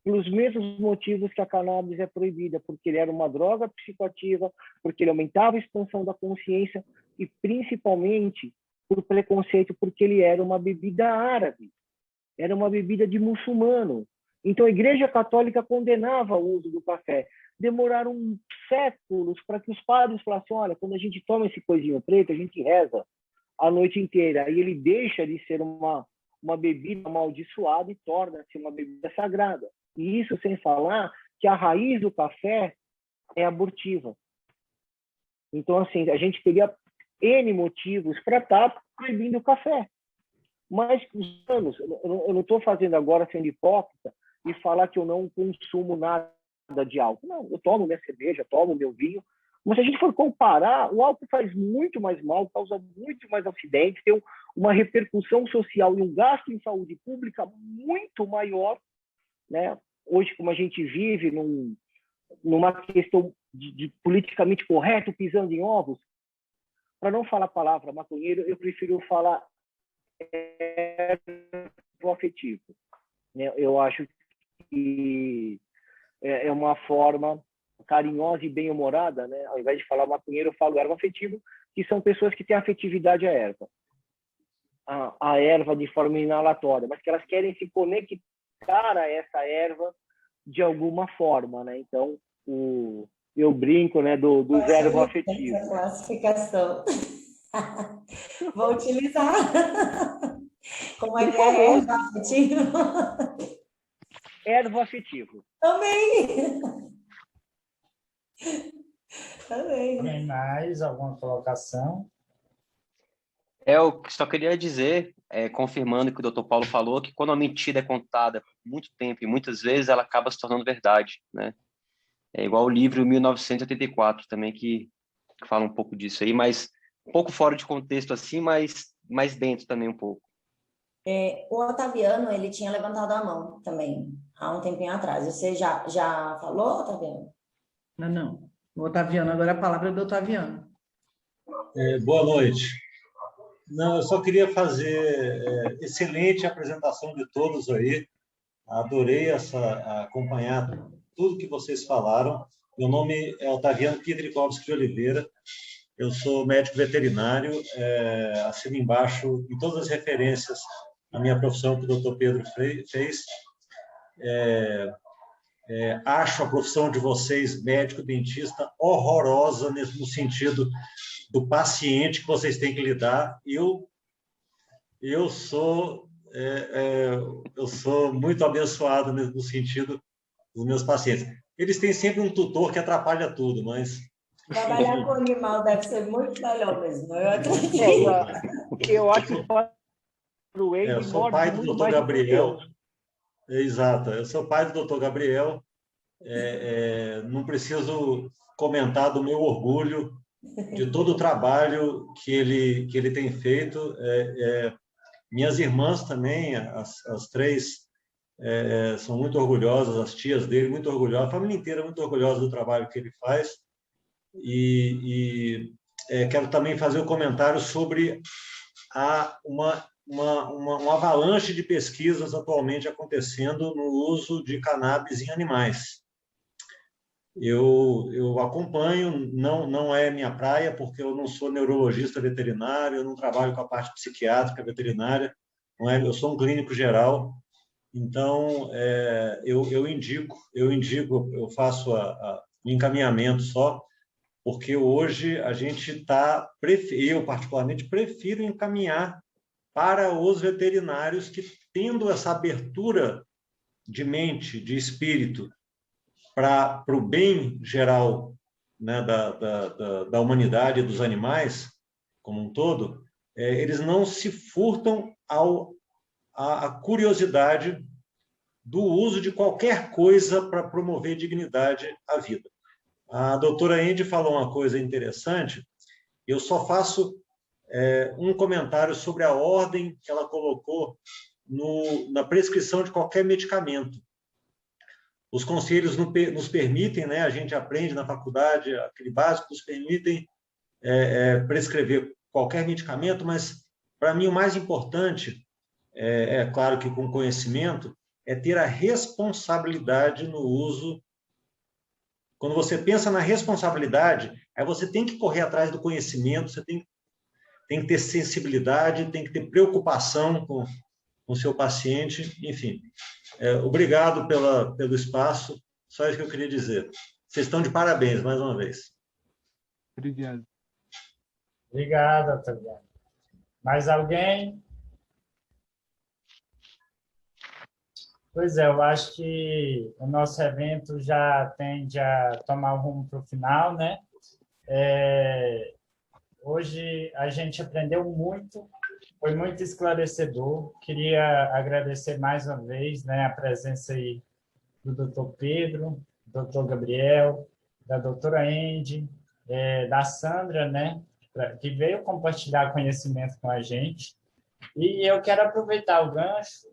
pelos mesmos motivos que a cannabis é proibida, porque ele era uma droga psicoativa, porque ele aumentava a expansão da consciência, e principalmente por preconceito, porque ele era uma bebida árabe, era uma bebida de muçulmano. Então, a Igreja Católica condenava o uso do café. Demoraram séculos para que os padres falassem, olha, quando a gente toma esse coisinho preto, a gente reza a noite inteira. Aí ele deixa de ser uma bebida amaldiçoada e torna-se uma bebida sagrada. E isso sem falar que a raiz do café é abortiva. Então, assim, a gente teria N motivos para estar proibindo o café. Mas, anos, eu não estou fazendo agora sendo hipócrita e falar que eu não consumo nada de álcool. Não, eu tomo minha cerveja, tomo meu vinho. Mas se a gente for comparar, o álcool faz muito mais mal, causa muito mais acidentes, tem uma repercussão social e um gasto em saúde pública muito maior, né? Hoje, como a gente vive numa questão de politicamente correto, pisando em ovos, para não falar a palavra maconheiro, eu prefiro falar afetivo. Eu acho que é uma forma carinhosa e bem-humorada, né? Ao invés de falar maconheiro, eu falo erva afetivo, que são pessoas que têm afetividade à erva. A erva de forma inalatória, mas que elas querem se conectar a essa erva de alguma forma, né? Então, eu brinco, né, dos erva afetivos. Essa classificação. Vou utilizar. Como é que é erva afetivo? Erva afetivo. Também. Também. Tem mais alguma colocação? Eu só queria dizer, confirmando o que o Dr. Paulo falou, que quando a mentira é contada por muito tempo e muitas vezes ela acaba se tornando verdade, né? É igual o livro 1984 também, que fala um pouco disso aí, mas um pouco fora de contexto assim, mas mais dentro também um pouco. O Otaviano, ele tinha levantado a mão também, há um tempinho atrás. Você já falou, Otaviano? Não. O Otaviano, agora a palavra é do Otaviano. Boa noite. Não, eu só queria fazer excelente apresentação de todos aí. Adorei acompanhar tudo que vocês falaram. Meu nome é Otaviano Pietrikovski de Oliveira. Eu sou médico veterinário, assino embaixo em todas as referências à minha profissão que o Dr. Pedro fez. Acho a profissão de vocês, médico dentista, horrorosa no sentido do paciente que vocês têm que lidar. Eu sou muito abençoado no sentido dos meus pacientes. Eles têm sempre um tutor que atrapalha tudo, mas... Trabalhar com animal deve ser muito melhor mesmo, eu acredito. Eu acho que eu sou pai do Dr. Gabriel. Exato, eu sou pai do Dr. Gabriel. Não preciso comentar do meu orgulho, de todo o trabalho que ele tem feito. Minhas irmãs também, as três, são muito orgulhosas, as tias dele, muito orgulhosas, a família inteira muito orgulhosa do trabalho que ele faz. Quero também fazer um comentário sobre uma avalanche de pesquisas atualmente acontecendo no uso de cannabis em animais. Eu acompanho, não é minha praia, porque eu não sou neurologista veterinário, eu não trabalho com a parte psiquiátrica veterinária, eu sou um clínico geral. Então, eu indico, eu faço o encaminhamento só, porque hoje a gente eu particularmente prefiro encaminhar para os veterinários que, tendo essa abertura de mente, de espírito, para o bem geral, né, da humanidade e dos animais como um todo, eles não se furtam à curiosidade do uso de qualquer coisa para promover dignidade à vida. A doutora Andy falou uma coisa interessante, eu só faço um comentário sobre a ordem que ela colocou na prescrição de qualquer medicamento. Os conselhos nos permitem, né, a gente aprende na faculdade, aquele básico, nos permitem prescrever qualquer medicamento, mas, para mim, o mais importante, claro que com conhecimento, é ter a responsabilidade no uso. Quando você pensa na responsabilidade, aí você tem que correr atrás do conhecimento, você tem que tem que ter sensibilidade, tem que ter preocupação com o seu paciente, enfim. Obrigado pelo espaço, só isso que eu queria dizer. Vocês estão de parabéns, mais uma vez. Obrigado. Obrigado, Otávio. Mais alguém? Pois é, eu acho que o nosso evento já tende a tomar o rumo para o final, né? Hoje a gente aprendeu muito, foi muito esclarecedor. Queria agradecer mais uma vez, né, a presença aí do Dr. Pedro, do Dr. Gabriel, da doutora Andy, da Sandra, né, que veio compartilhar conhecimento com a gente. E eu quero aproveitar o gancho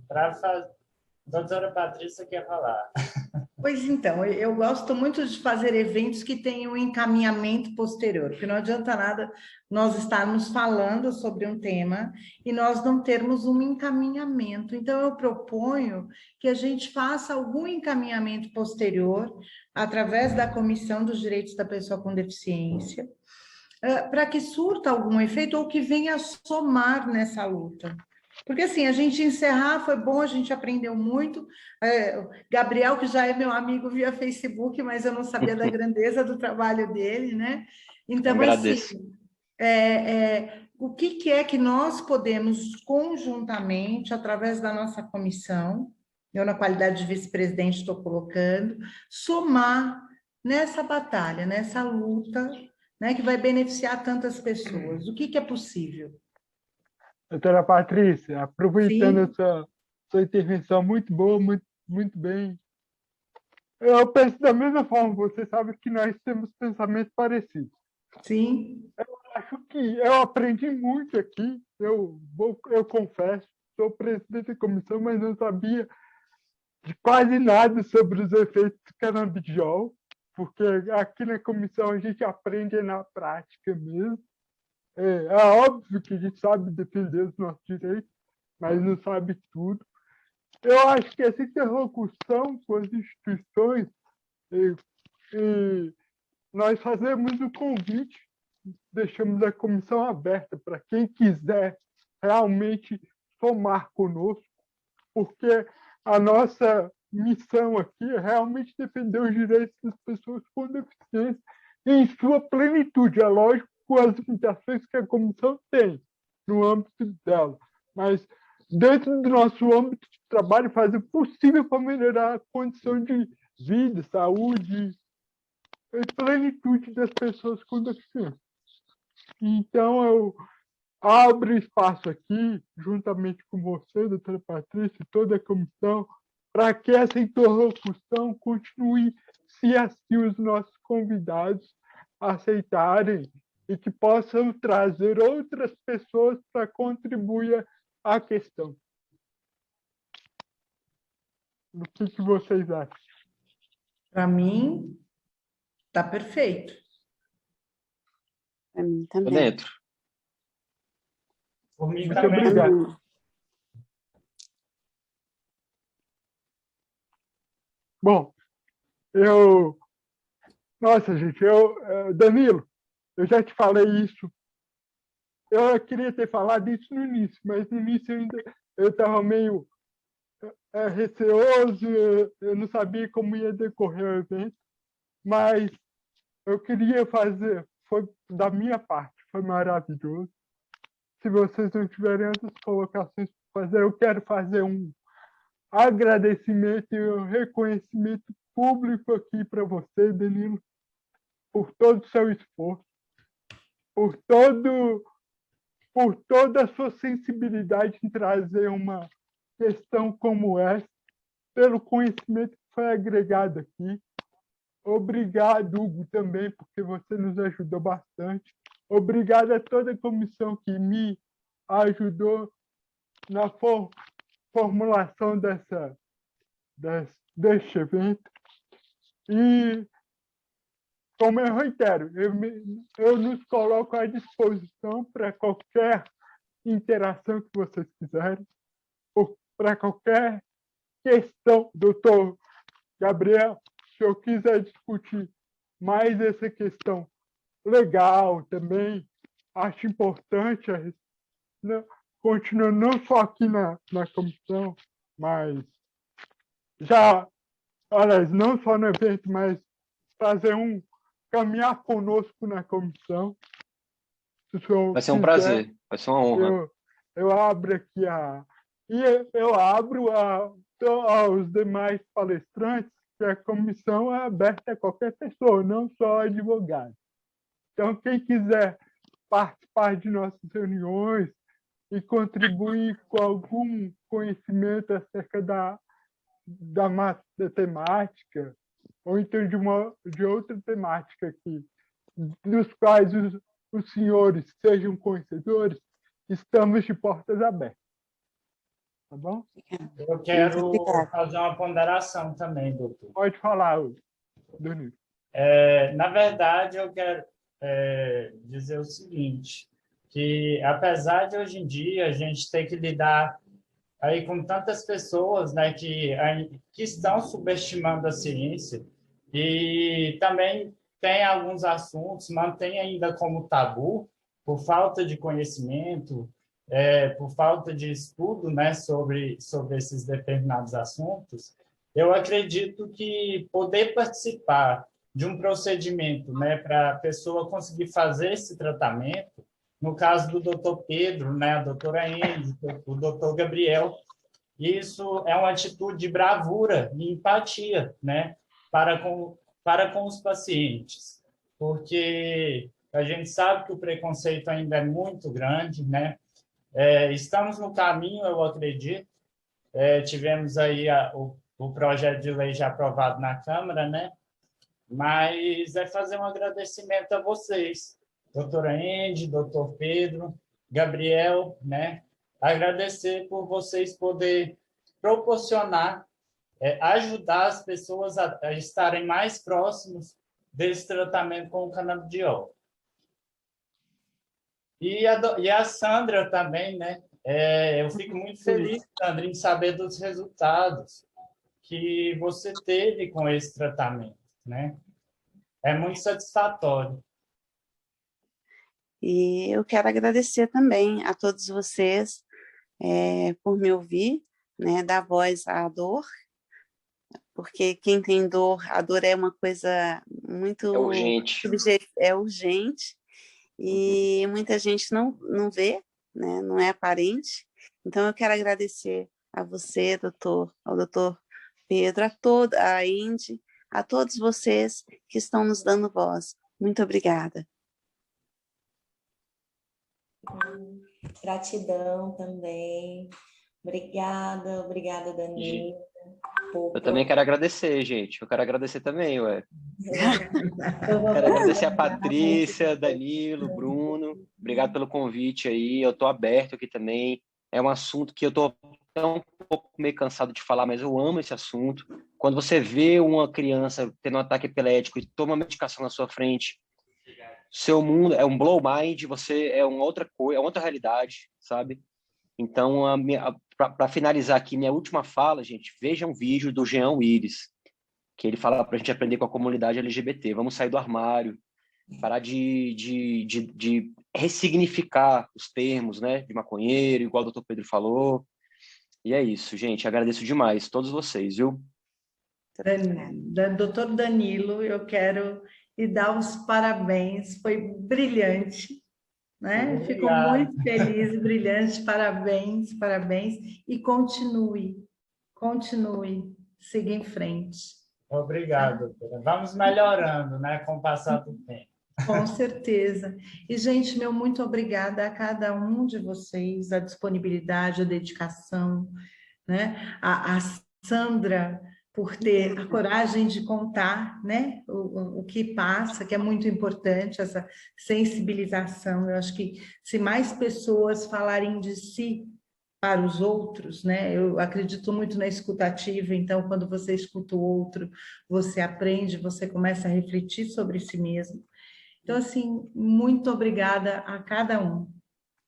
para fazer. Doutora Patrícia quer falar. Pois então, eu gosto muito de fazer eventos que tenham um encaminhamento posterior, porque não adianta nada nós estarmos falando sobre um tema e nós não termos um encaminhamento. Então, eu proponho que a gente faça algum encaminhamento posterior, através da Comissão dos Direitos da Pessoa com Deficiência, para que surta algum efeito ou que venha somar nessa luta. Porque, assim, a gente encerrar foi bom, a gente aprendeu muito. Gabriel, que já é meu amigo via Facebook, mas eu não sabia da grandeza do trabalho dele, né? Então, agradeço. Assim, o que é que nós podemos conjuntamente, através da nossa comissão, eu, na qualidade de vice-presidente, estou colocando, somar nessa batalha, nessa luta, né, que vai beneficiar tantas pessoas? O que é possível? Doutora Patrícia, aproveitando Sim. essa sua intervenção muito boa, muito bem. Eu penso da mesma forma, você sabe que nós temos pensamentos parecidos. Sim. Eu acho que eu aprendi muito aqui, eu confesso, sou presidente da comissão, mas não sabia de quase nada sobre os efeitos do canabidiol, porque aqui na comissão a gente aprende na prática mesmo. É óbvio que a gente sabe defender os nossos direitos, mas não sabe tudo. Eu acho que essa interlocução com as instituições, nós fazemos o convite, deixamos a comissão aberta para quem quiser realmente somar conosco, porque a nossa missão aqui é realmente defender os direitos das pessoas com deficiência em sua plenitude. É lógico, com as limitações que a comissão tem no âmbito dela, mas dentro do nosso âmbito de trabalho fazer o possível para melhorar a condição de vida, saúde e plenitude das pessoas com deficiência. Então, eu abro espaço aqui, juntamente com você, doutora Patrícia, e toda a comissão, para que essa interlocução continue, se assim os nossos convidados aceitarem, e que possam trazer outras pessoas para contribuir à questão. O que vocês acham? Para mim, está perfeito. Para mim também. Tô dentro. Muito obrigado. Bom, nossa, gente, Danilo, eu já te falei isso. Eu queria ter falado isso no início, mas no início eu estava meio receoso, eu não sabia como ia decorrer o evento, mas eu queria fazer, foi da minha parte, foi maravilhoso. Se vocês não tiverem outras colocações para fazer, eu quero fazer um agradecimento e um reconhecimento público aqui para você, Danilo, por todo o seu esforço, por toda a sua sensibilidade em trazer uma questão como essa, pelo conhecimento que foi agregado aqui. Obrigado, Hugo, também, porque você nos ajudou bastante. Obrigado a toda a comissão que me ajudou na formulação deste evento. E, como eu reitero, eu nos coloco à disposição para qualquer interação que vocês quiserem, para qualquer questão. Doutor Gabriel, se eu quiser discutir mais essa questão legal também, acho importante, continuando não só aqui na comissão, mas aliás, não só no evento, mas caminhar conosco na comissão. Vai ser um prazer, vai ser uma honra. Eu abro aqui eu abro aos demais palestrantes que a comissão é aberta a qualquer pessoa, não só advogado. Então, quem quiser participar de nossas reuniões e contribuir com algum conhecimento acerca da temática, ou então de outra temática dos quais os senhores sejam conhecedores, estamos de portas abertas. Tá bom? Eu quero fazer uma ponderação também, doutor. Pode falar, Danilo. Na verdade, eu quero dizer o seguinte, que apesar de hoje em dia a gente ter que lidar aí com tantas pessoas, né, que estão subestimando a ciência, e também tem alguns assuntos, mantém ainda como tabu, por falta de conhecimento, por falta de estudo, né, sobre esses determinados assuntos. Eu acredito que poder participar de um procedimento, né, para a pessoa conseguir fazer esse tratamento, no caso do doutor Pedro, né, a doutora Andy, o doutor Gabriel, isso é uma atitude de bravura e empatia, né, para com os pacientes, porque a gente sabe que o preconceito ainda é muito grande, né? Estamos no caminho, eu acredito. Tivemos aí o projeto de lei já aprovado na Câmara, né? Mas fazer um agradecimento a vocês, doutora Andy, doutor Pedro, Gabriel, né? Agradecer por vocês poderem proporcionar, ajudar as pessoas a estarem mais próximos desse tratamento com o canabidiol. E a Sandra também, né? Eu fico muito feliz, Sandra, em saber dos resultados que você teve com esse tratamento, né? É muito satisfatório. E eu quero agradecer também a todos vocês por me ouvir, né? Dar voz à dor, porque quem tem dor, a dor é uma coisa muito... É urgente, e muita gente não vê, né? Não é aparente. Então, eu quero agradecer a você, ao doutor Pedro, a Indy, a todos vocês que estão nos dando voz. Muito obrigada. Gratidão também. Obrigada, Danilo. Eu também quero agradecer, gente. Eu quero agradecer também, ué. Quero agradecer a Patrícia, Danilo, Bruno. Obrigado pelo convite aí. Eu estou aberto aqui também. É um assunto que eu estou um pouco meio cansado de falar, mas eu amo esse assunto. Quando você vê uma criança tendo um ataque epilético e toma medicação na sua frente, seu mundo é um blow mind, você é uma outra coisa, é outra realidade, sabe? Então, para finalizar aqui, minha última fala, gente, veja um vídeo do Jean Willis, que ele fala para a gente aprender com a comunidade LGBT. Vamos sair do armário, parar de ressignificar os termos, né, de maconheiro, igual o doutor Pedro falou. E é isso, gente. Agradeço demais, todos vocês, viu? Doutor Danilo, eu quero lhe dar os parabéns. Foi brilhante, né? Fico muito feliz, brilhante. Parabéns. E continue, siga em frente. Obrigado, doutora. Vamos melhorando, né, com o passar do tempo. Com certeza. E, gente, meu muito obrigada a cada um de vocês, a disponibilidade, a dedicação, né? A Sandra, por ter a coragem de contar, né? O que passa, que é muito importante, essa sensibilização. Eu acho que se mais pessoas falarem de si para os outros, né? Eu acredito muito na escutativa, então, quando você escuta o outro, você aprende, você começa a refletir sobre si mesmo. Então, assim, muito obrigada a cada um.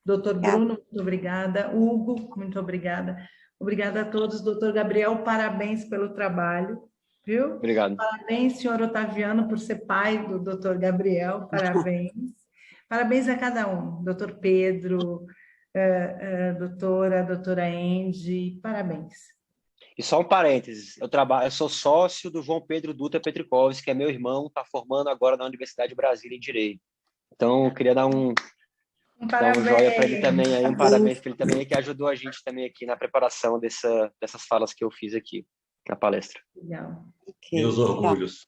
Doutor Bruno, muito obrigada. Hugo, muito obrigada. Obrigada a todos. Doutor Gabriel, parabéns pelo trabalho, viu? Obrigado. Parabéns, senhor Otaviano, por ser pai do doutor Gabriel. Parabéns. Parabéns a cada um, doutor Pedro, doutora Andy, parabéns. E só um parênteses, eu sou sócio do João Pedro Dutra Petrikovski, que é meu irmão, está formando agora na Universidade de Brasília em Direito. Então, eu queria dar um joinha para ele também, aí, um parabéns para ele também, que ajudou a gente também aqui na preparação dessas falas que eu fiz aqui na palestra. Legal. Meus orgulhos.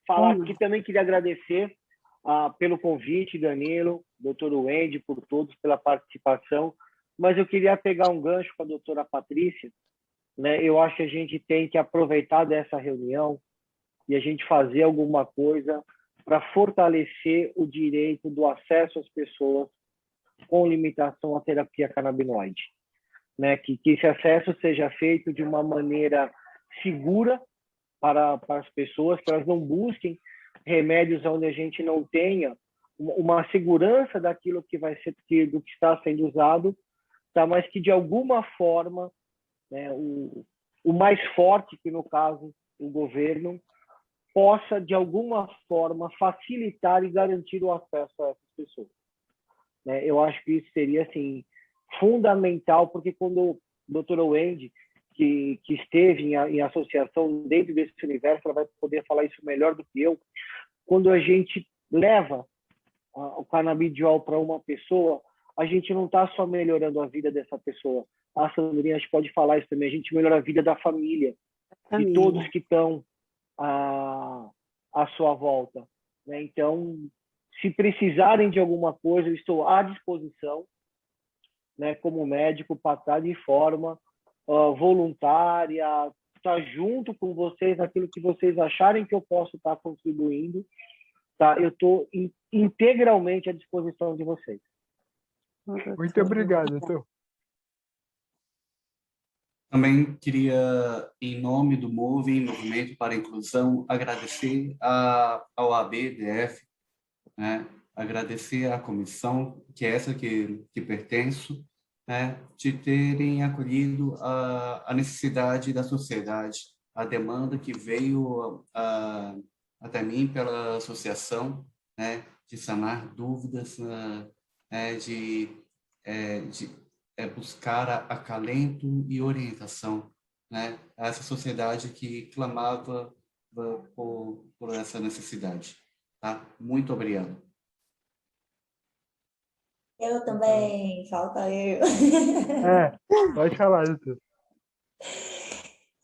Falar aqui também queria agradecer pelo convite, Danilo, doutor Wendy, por todos, pela participação, mas eu queria pegar um gancho com a doutora Patrícia, né? Eu acho que a gente tem que aproveitar dessa reunião e a gente fazer alguma coisa para fortalecer o direito do acesso às pessoas com limitação à terapia canabinoide, né? Que esse acesso seja feito de uma maneira segura para as pessoas, que elas não busquem remédios onde a gente não tenha uma segurança daquilo que vai ser do que está sendo usado, tá? Mas que de alguma forma, né, o mais forte, que no caso o governo, possa de alguma forma facilitar e garantir o acesso a essas pessoas, né? Eu acho que isso seria assim fundamental, porque quando o doutor Wendy, que esteve em associação dentro desse universo, ela vai poder falar isso melhor do que eu. Quando a gente leva o canabidiol para uma pessoa, a gente não está só melhorando a vida dessa pessoa. A Sandrinha a gente pode falar isso também. A gente melhora a vida da família, de todos que estão à sua volta, né? Então, se precisarem de alguma coisa, eu estou à disposição, né, como médico, para estar de forma voluntária, estar junto com vocês naquilo que vocês acharem que eu posso estar contribuindo, tá? Eu estou integralmente à disposição de vocês. Muito obrigado, doutor. Também queria, em nome do Movimento para a Inclusão, agradecer ao ABDF, né? Agradecer à comissão, que é essa que pertenço, né? De terem acolhido a necessidade da sociedade, a demanda que veio até mim pela associação, né? De sanar dúvidas, de buscar acalento e orientação, né? A essa sociedade que clamava por essa necessidade. Tá? Muito obrigado. Eu também, falta eu. Pode falar, doutor.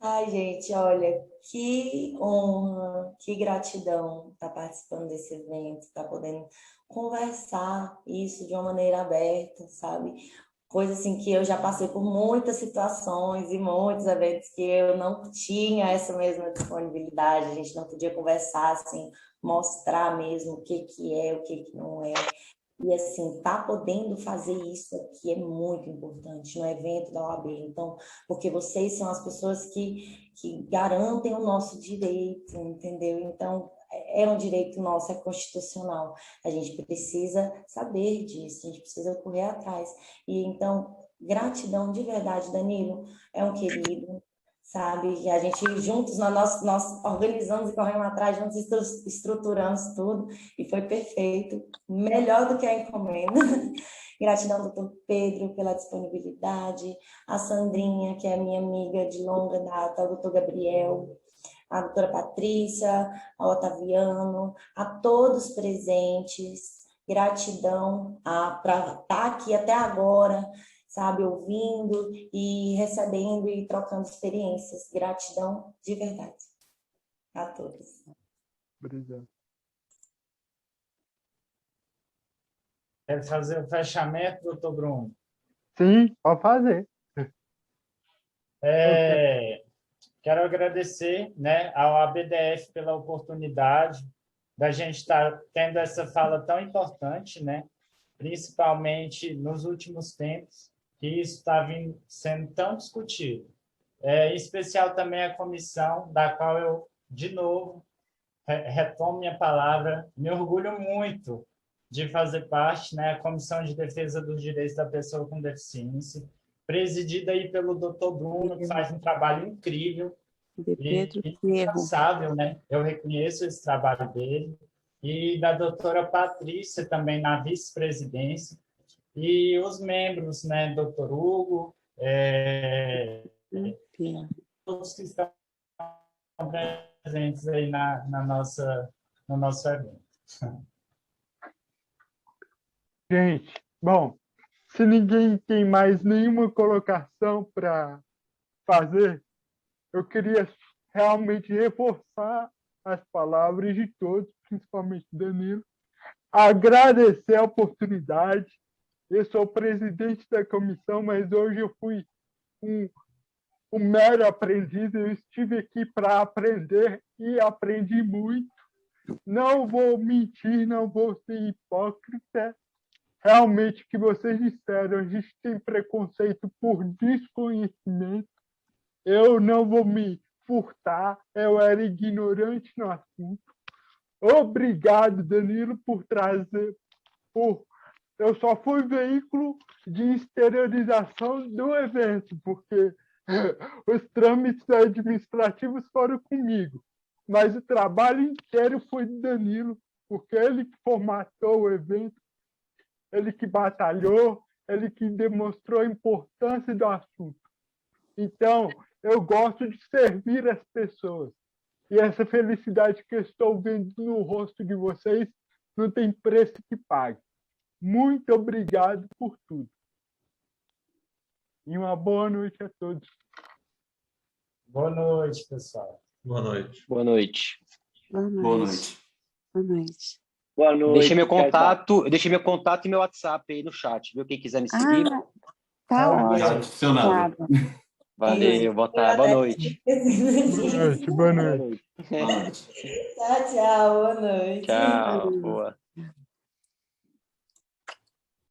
Ai, gente, olha, que honra, que gratidão estar participando desse evento, estar podendo conversar isso de uma maneira aberta, sabe? Coisa assim que eu já passei por muitas situações e muitos eventos que eu não tinha essa mesma disponibilidade, a gente não podia conversar, assim, mostrar mesmo o que é, o que não é. E, assim, tá podendo fazer isso aqui é muito importante no evento da OAB. Então, porque vocês são as pessoas que garantem o nosso direito, entendeu? Então, é um direito nosso, é constitucional. A gente precisa saber disso, a gente precisa correr atrás. E, então, gratidão de verdade, Danilo. É um querido, sabe? E a gente juntos, nós organizamos e corremos atrás, juntos estruturamos tudo, e foi perfeito, melhor do que a encomenda. Gratidão, doutor Pedro, pela disponibilidade, a Sandrinha, que é minha amiga de longa data, o doutor Gabriel, a doutora Patrícia, ao Otaviano, a todos presentes, gratidão para estar aqui até agora, sabe, ouvindo e recebendo e trocando experiências. Gratidão de verdade a todos. Obrigado. Quer fazer o fechamento, doutor Bruno? Sim, pode fazer. Quero agradecer, né, ao ABDF pela oportunidade da gente estar tendo essa fala tão importante, né, principalmente nos últimos tempos, que isso está sendo tão discutido. Em especial também a comissão, da qual eu, de novo, retomo minha palavra, me orgulho muito de fazer parte, né, a Comissão de Defesa dos Direitos da Pessoa com Deficiência, presidida aí pelo Dr. Bruno, que faz um trabalho incrível e incansável, né? Eu reconheço esse trabalho dele. e da doutora Patrícia, também na vice-presidência, e os membros, né, doutor Hugo, todos que estão presentes aí no nosso evento. Gente, bom, se ninguém tem mais nenhuma colocação para fazer, eu queria realmente reforçar as palavras de todos, principalmente Danilo, agradecer a oportunidade. Eu sou presidente da comissão, mas hoje eu fui um mero aprendiz, eu estive aqui para aprender e aprendi muito. Não vou mentir, não vou ser hipócrita. Realmente, o que vocês disseram, a gente tem preconceito por desconhecimento. Eu não vou me furtar, eu era ignorante no assunto. Obrigado, Danilo, por trazer. Eu só fui veículo de exteriorização do evento, porque os trâmites administrativos foram comigo, mas o trabalho inteiro foi de Danilo, porque ele que formatou o evento, ele que batalhou, ele que demonstrou a importância do assunto. Então, eu gosto de servir as pessoas. E essa felicidade que eu estou vendo no rosto de vocês não tem preço que pague. Muito obrigado por tudo. E uma boa noite a todos. Boa noite, pessoal. Boa noite. Boa noite. Boa noite. Boa noite. Boa noite. Boa noite. Deixei meu contato e meu WhatsApp aí no chat, viu? Quem quiser me seguir. Tá Já ótimo. adicionado. Valeu, boa tarde, boa noite. Boa noite. Boa noite. Tchau, tchau. Boa noite. Tchau, boa.